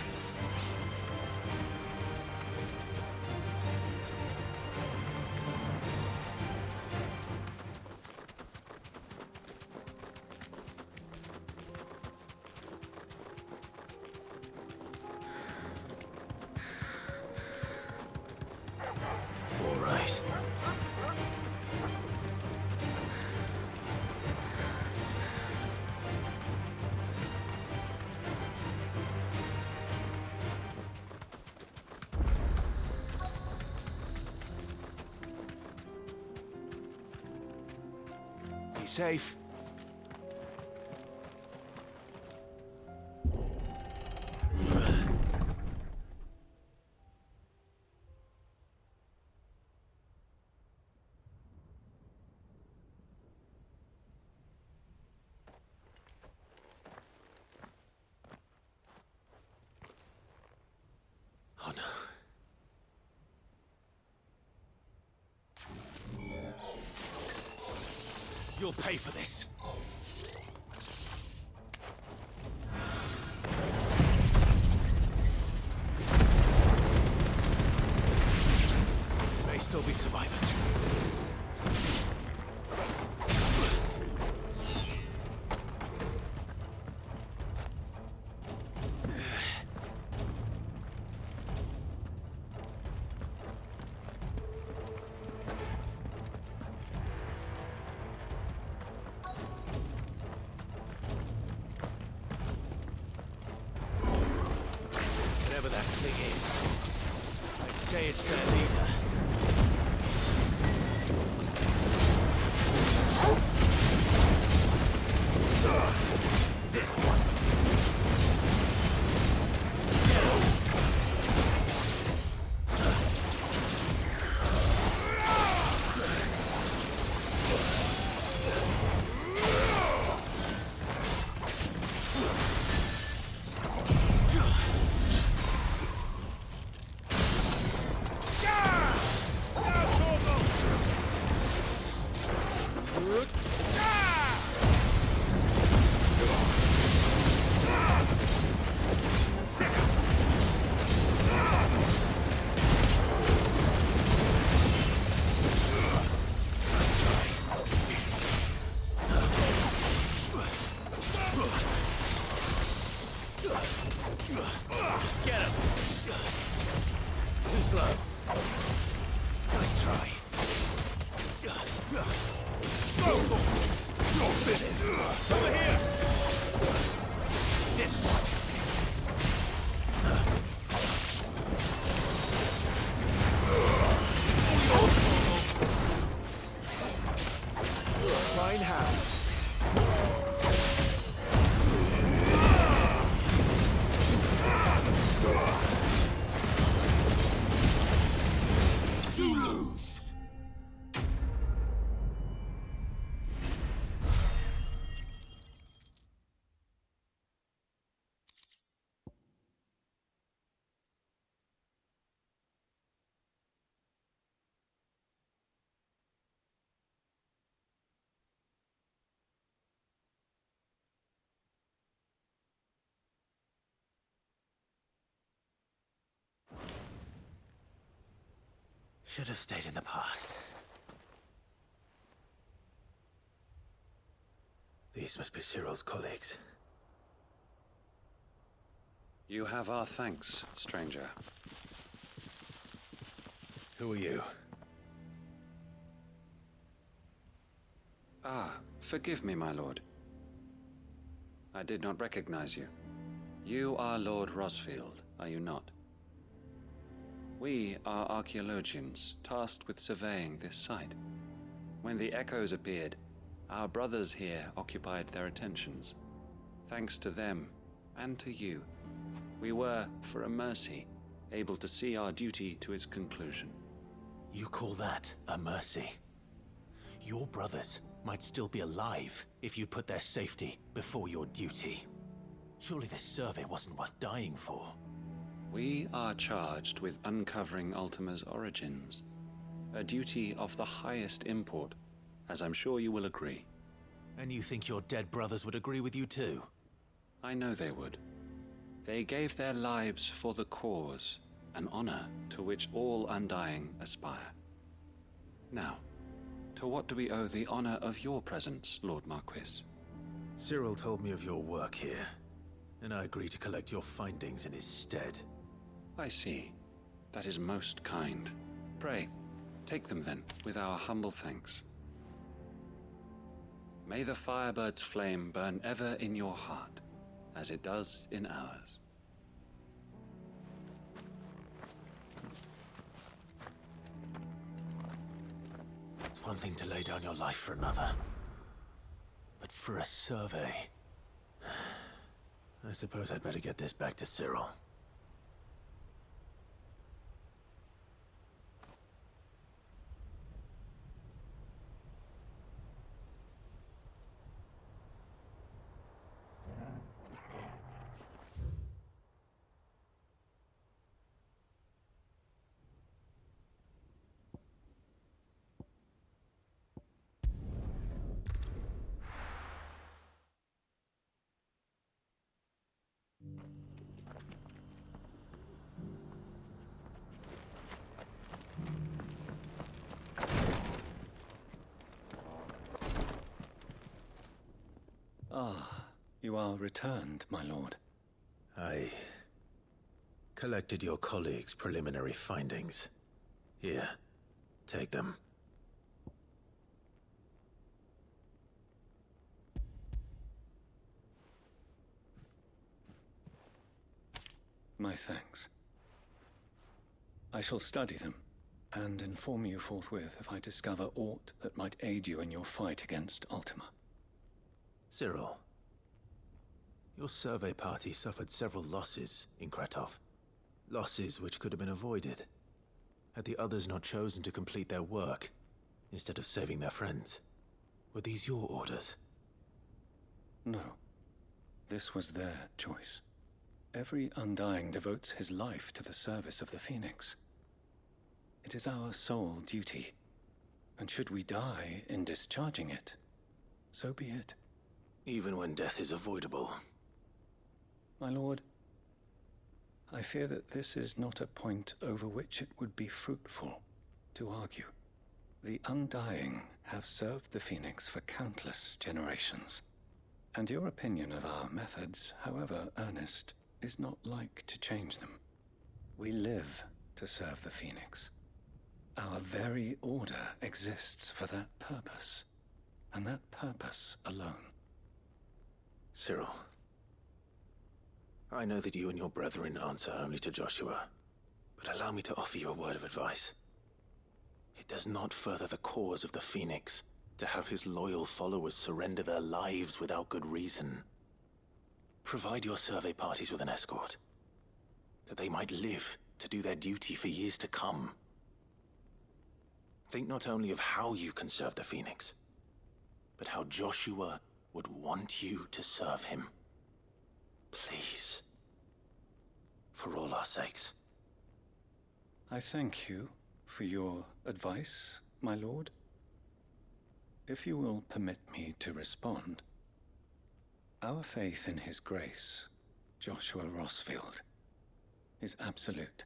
[SPEAKER 3] Be safe. Oh no. You'll pay for this. There may still be survivors. Whatever that thing is, I'd say it's their leader. Should have stayed in the past. These must be Cyril's colleagues.
[SPEAKER 19] You have our thanks, stranger.
[SPEAKER 3] Who are you?
[SPEAKER 19] Ah, forgive me, my lord. I did not recognize you. You are Lord Rosfield, are you not? We are archaeologians, tasked with surveying this site. When the echoes appeared, our brothers here occupied their attentions. Thanks to them, and to you, we were, for a mercy, able to see our duty to its conclusion.
[SPEAKER 3] You call that a mercy? Your brothers might still be alive if you put their safety before your duty. Surely this survey wasn't worth dying for.
[SPEAKER 19] We are charged with uncovering Ultima's origins. A duty of the highest import, as I'm sure you will agree.
[SPEAKER 3] And you think your dead brothers would agree with you too?
[SPEAKER 19] I know they would. They gave their lives for the cause, an honor to which all Undying aspire. Now, to what do we owe the honor of your presence, Lord Marquis?
[SPEAKER 3] Cyril told me of your work here, and I agreed to collect your findings in his stead.
[SPEAKER 19] I see. That is most kind. Pray, take them then, with our humble thanks. May the Firebird's flame burn ever in your heart, as it does in ours.
[SPEAKER 3] It's one thing to lay down your life for another, but for a survey... I suppose I'd better get this back to Cyril.
[SPEAKER 18] Ah, you are returned, my lord.
[SPEAKER 3] I collected your colleagues' preliminary findings. Here, take them.
[SPEAKER 18] My thanks. I shall study them, and inform you forthwith if I discover aught that might aid you in your fight against Ultima.
[SPEAKER 3] Cyril, Your survey party suffered several losses in Kretov. Losses which could have been avoided, had the others not chosen to complete their work, instead of saving their friends. Were these your orders?
[SPEAKER 18] No. This was their choice. Every Undying devotes his life to the service of the Phoenix. It is our sole duty, and should we die in discharging it, so be it.
[SPEAKER 3] Even when death is avoidable.
[SPEAKER 18] My lord, I fear that this is not a point over which it would be fruitful to argue. The Undying have served the Phoenix for countless generations, and your opinion of our methods, however earnest, is not like to change them. We live to serve the Phoenix. Our very order exists for that purpose, and that purpose alone.
[SPEAKER 3] Cyril, I know that you and your brethren answer only to Joshua, but allow me to offer you a word of advice. It does not further the cause of the Phoenix to have his loyal followers surrender their lives without good reason. Provide your survey parties with an escort, that they might live to do their duty for years to come. Think not only of how you can serve the Phoenix, but how Joshua would want you to serve him. Please. For all our sakes.
[SPEAKER 18] I thank you for your advice, my lord. If you will permit me to respond, our faith in his grace, Joshua Rossfield, is absolute.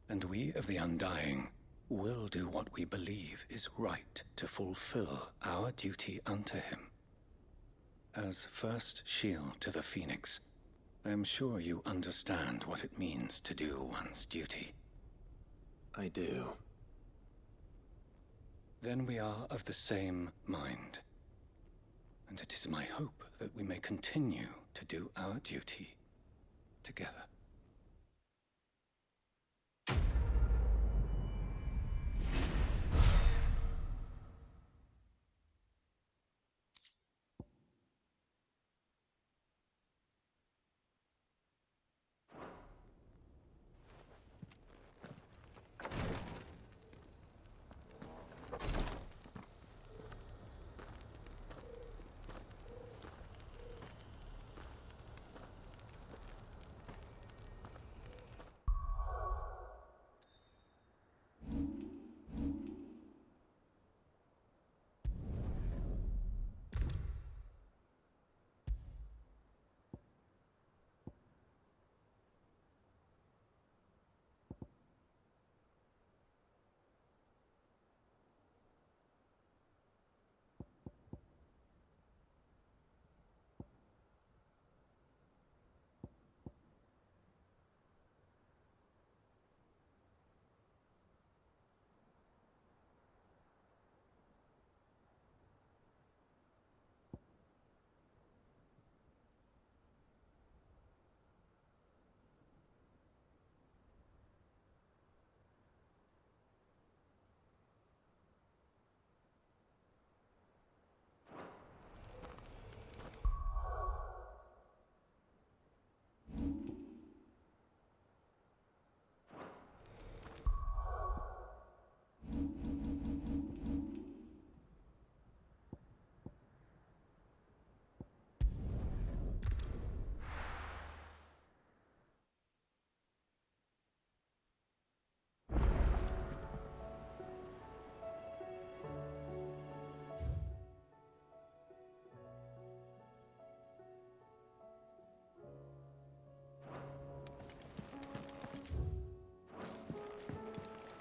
[SPEAKER 18] And we of the Undying will do what we believe is right to fulfill our duty unto him. As first shield to the Phoenix, I am sure you understand what it means to do one's duty.
[SPEAKER 3] I do.
[SPEAKER 18] Then we are of the same mind. And it is my hope that we may continue to do our duty together.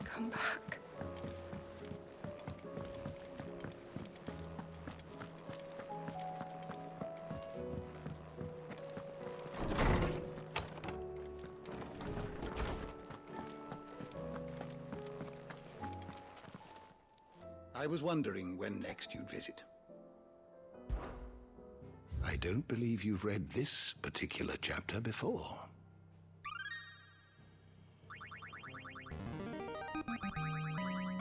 [SPEAKER 21] Come back.
[SPEAKER 8] I was wondering when next you'd visit. I don't believe you've read this particular chapter before.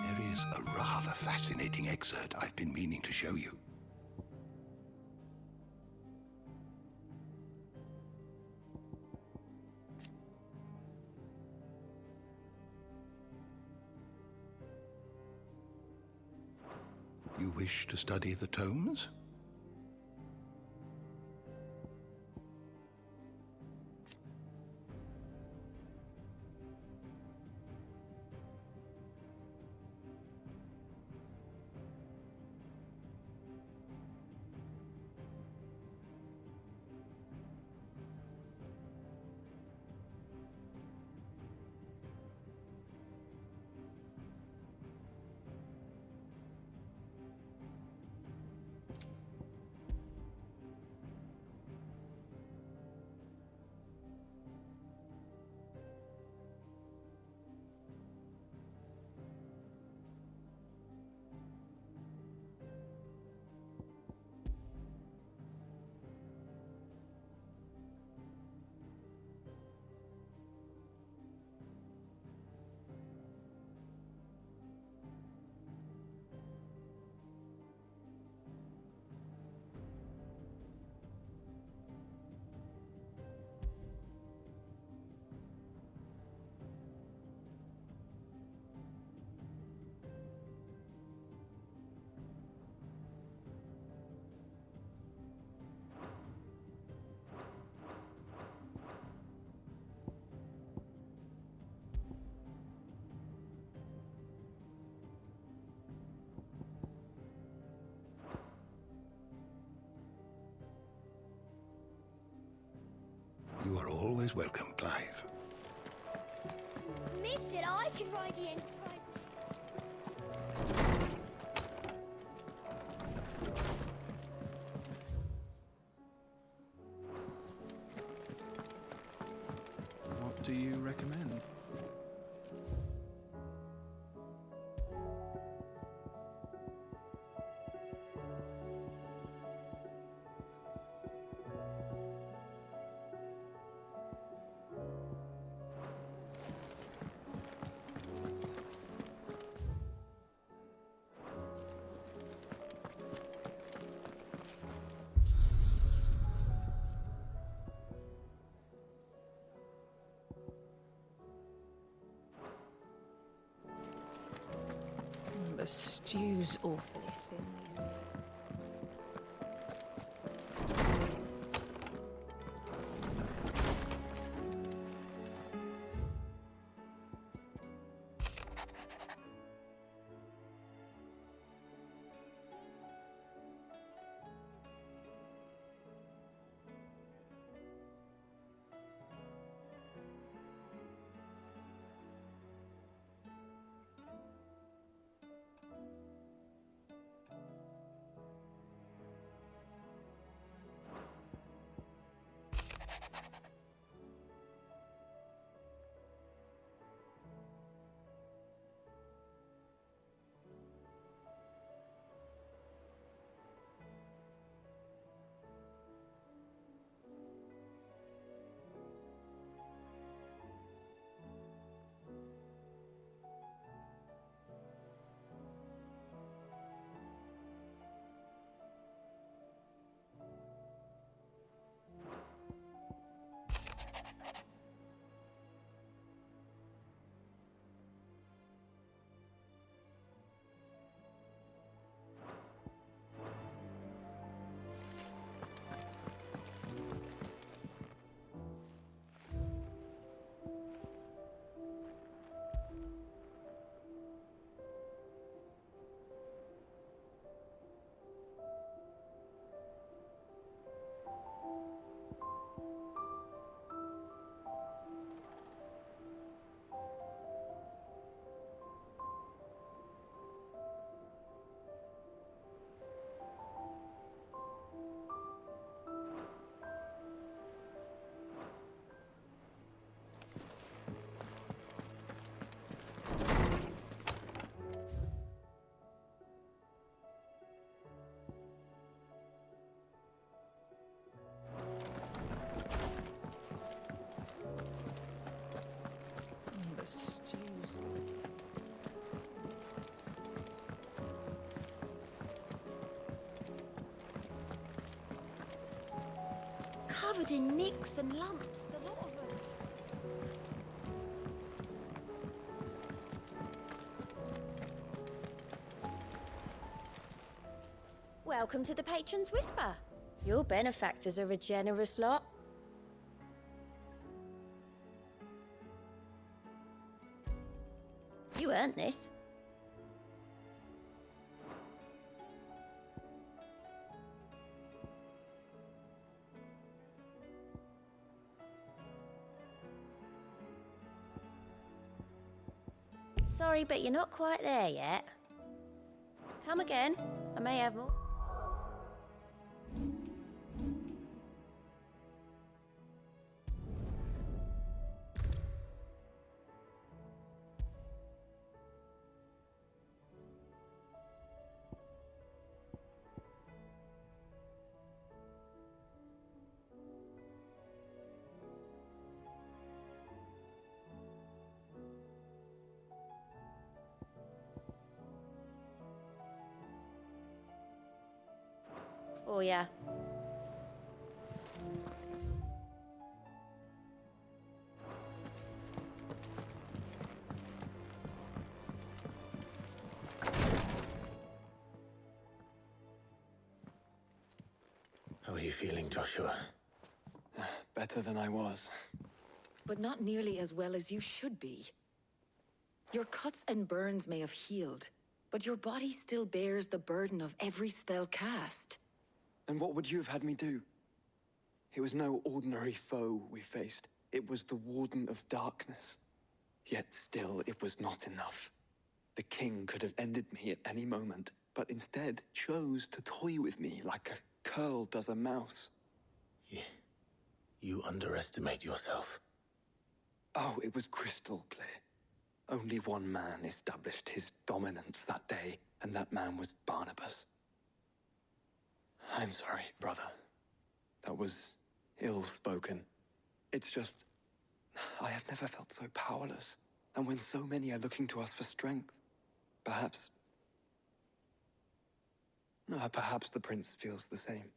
[SPEAKER 8] There is a rather fascinating excerpt I've been meaning to show you. You wish to study the tomes? You are always welcome, Clive.
[SPEAKER 16] Mid said I could ride the Enterprise.
[SPEAKER 17] What do you recommend?
[SPEAKER 13] The stew's awfully thin these days.
[SPEAKER 16] Covered in nicks and lumps, the lot of them.
[SPEAKER 2] Welcome to the Patron's Whisper. Your benefactors are a generous lot. You earned this. Sorry, but you're not quite there yet. Come again. I may have more. For ya.
[SPEAKER 3] How are you feeling, Joshua?
[SPEAKER 5] Better than I was.
[SPEAKER 20] But not nearly as well as you should be. Your cuts and burns may have healed, but your body still bears the burden of every spell cast.
[SPEAKER 5] Then what would you have had me do? It was no ordinary foe we faced. It was the Warden of Darkness. Yet still, it was not enough. The king could have ended me at any moment, but instead chose to toy with me like a curl does a mouse.
[SPEAKER 3] You underestimate yourself.
[SPEAKER 5] Oh, it was crystal clear. Only one man established his dominance that day, and that man was Barnabas. I'm sorry, brother. That was ill-spoken. It's just, I have never felt so powerless. And when so many are looking to us for strength, perhaps the prince feels the same.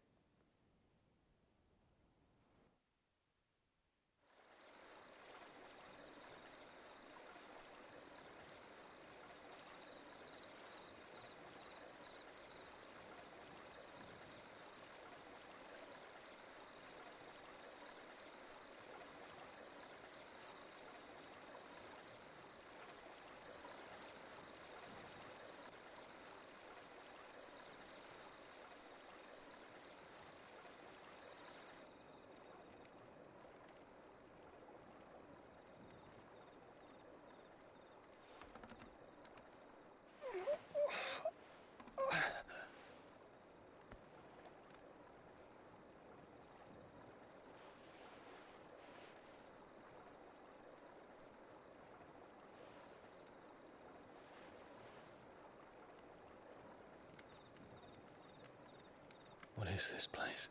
[SPEAKER 3] What is this place?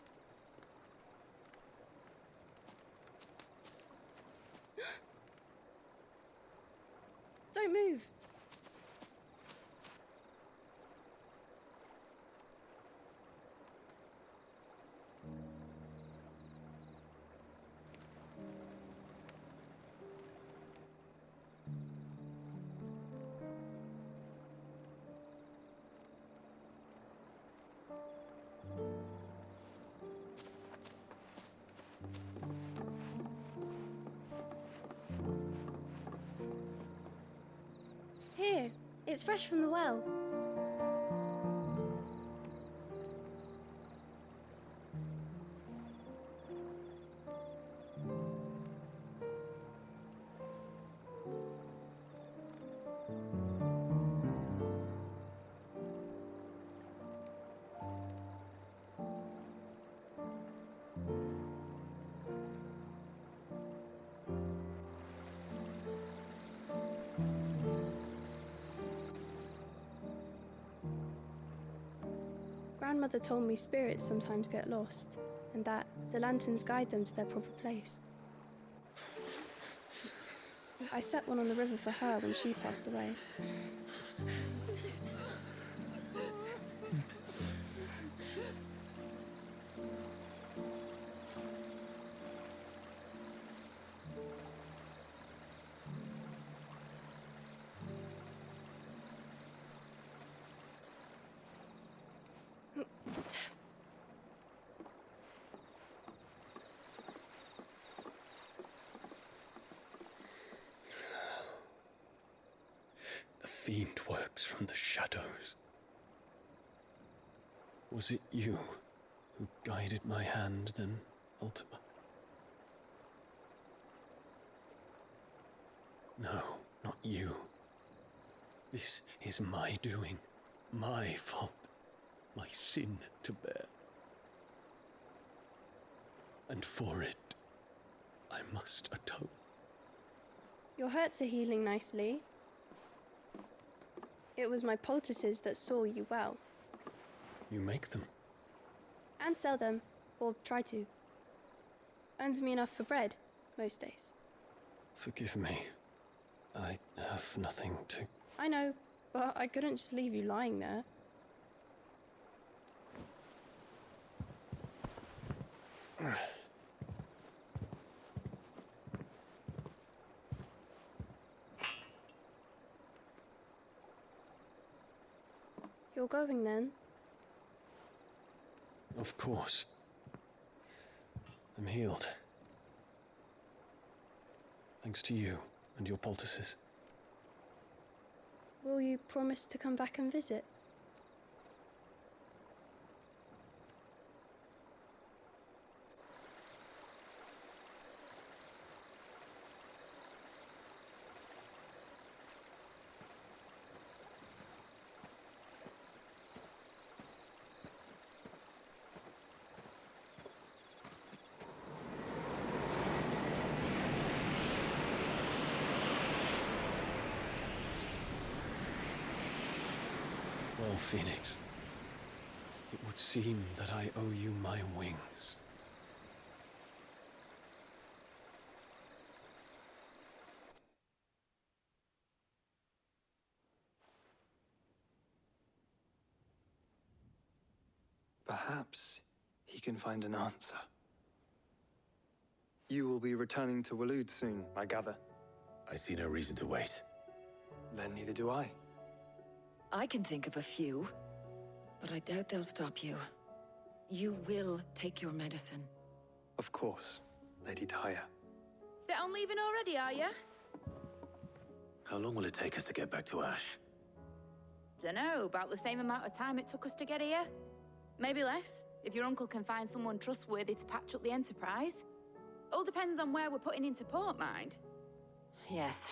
[SPEAKER 21] Don't move. Here, it's fresh from the well. Grandmother told me spirits sometimes get lost, and that the lanterns guide them to their proper place. I set one on the river for her when she passed away.
[SPEAKER 7] fiend works from the shadows. Was it you who guided my hand then, Ultima? No, not you. This is my doing, my fault, my sin to bear. And for it, I must atone.
[SPEAKER 9] Your hurts are healing nicely. It was my poultices that saw you well.
[SPEAKER 7] You make them?
[SPEAKER 9] And sell them, or try to. Earns me enough for bread, most days.
[SPEAKER 7] Forgive me. I have nothing to...
[SPEAKER 9] I know, but I couldn't just leave you lying there. You're going then?
[SPEAKER 7] Of course. I'm healed. Thanks to you and your poultices.
[SPEAKER 9] Will you promise to come back and visit?
[SPEAKER 7] Well, Phoenix, it would seem that I owe you my wings.
[SPEAKER 5] Perhaps he can find an answer. You will be returning to Waloed soon, I gather.
[SPEAKER 3] I see no reason to wait.
[SPEAKER 5] Then neither do I.
[SPEAKER 20] I can think of a few, but I doubt they'll stop you. You will take your medicine.
[SPEAKER 5] Of course, Lady Daya.
[SPEAKER 16] Set on leaving already, are you?
[SPEAKER 3] How long will it take us to get back to Ash?
[SPEAKER 16] Dunno, about the same amount of time it took us to get here. Maybe less, if your uncle can find someone trustworthy to patch up the Enterprise. All depends on where we're putting into port, mind.
[SPEAKER 23] Yes.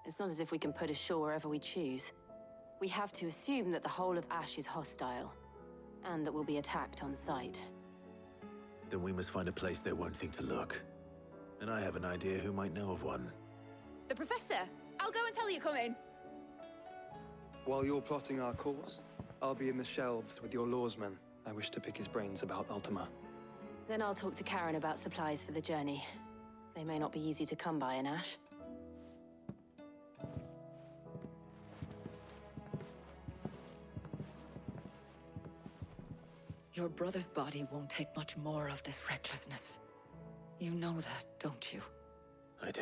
[SPEAKER 23] It's not as if we can put ashore wherever we choose. We have to assume that the whole of Ash is hostile, and that we'll be attacked on sight.
[SPEAKER 3] Then we must find a place they won't think to look. And I have an idea who might know of one.
[SPEAKER 16] The Professor! I'll go and tell you come in.
[SPEAKER 5] While you're plotting our course, I'll be in the shelves with your lawsman. I wish to pick his brains about Ultima.
[SPEAKER 23] Then I'll talk to Karen about supplies for the journey. They may not be easy to come by in Ash.
[SPEAKER 20] Your brother's body won't take much more of this recklessness. You know that, don't you?
[SPEAKER 3] I do.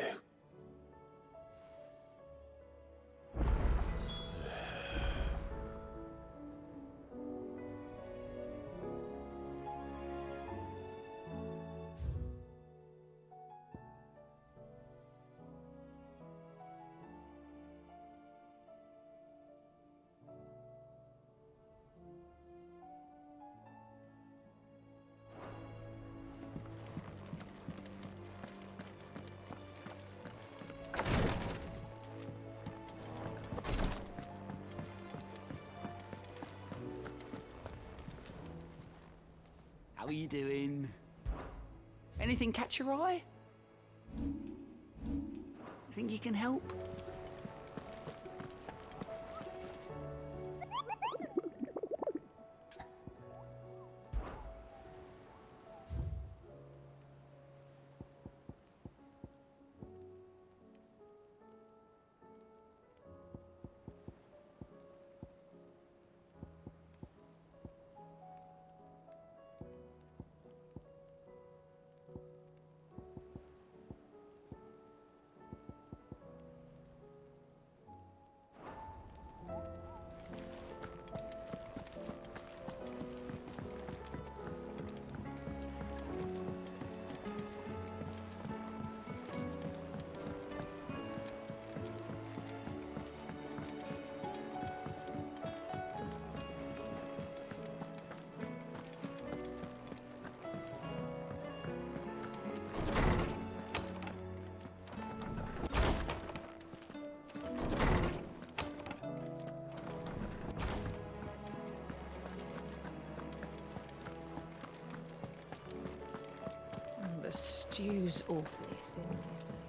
[SPEAKER 14] How are you doing? Anything catch your eye? Think you can help?
[SPEAKER 13] Stew's awfully thin these days.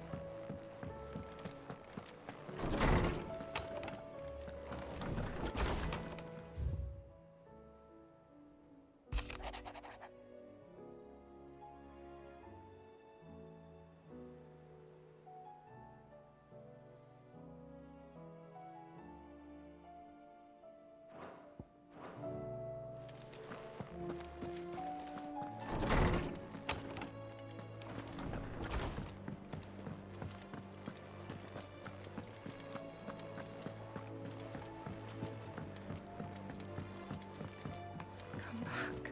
[SPEAKER 21] Come back.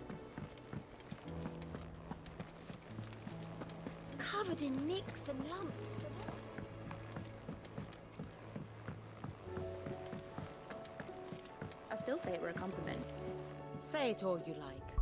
[SPEAKER 21] Covered in nicks and lumps.
[SPEAKER 16] I still say it were a compliment.
[SPEAKER 13] Say it all you like.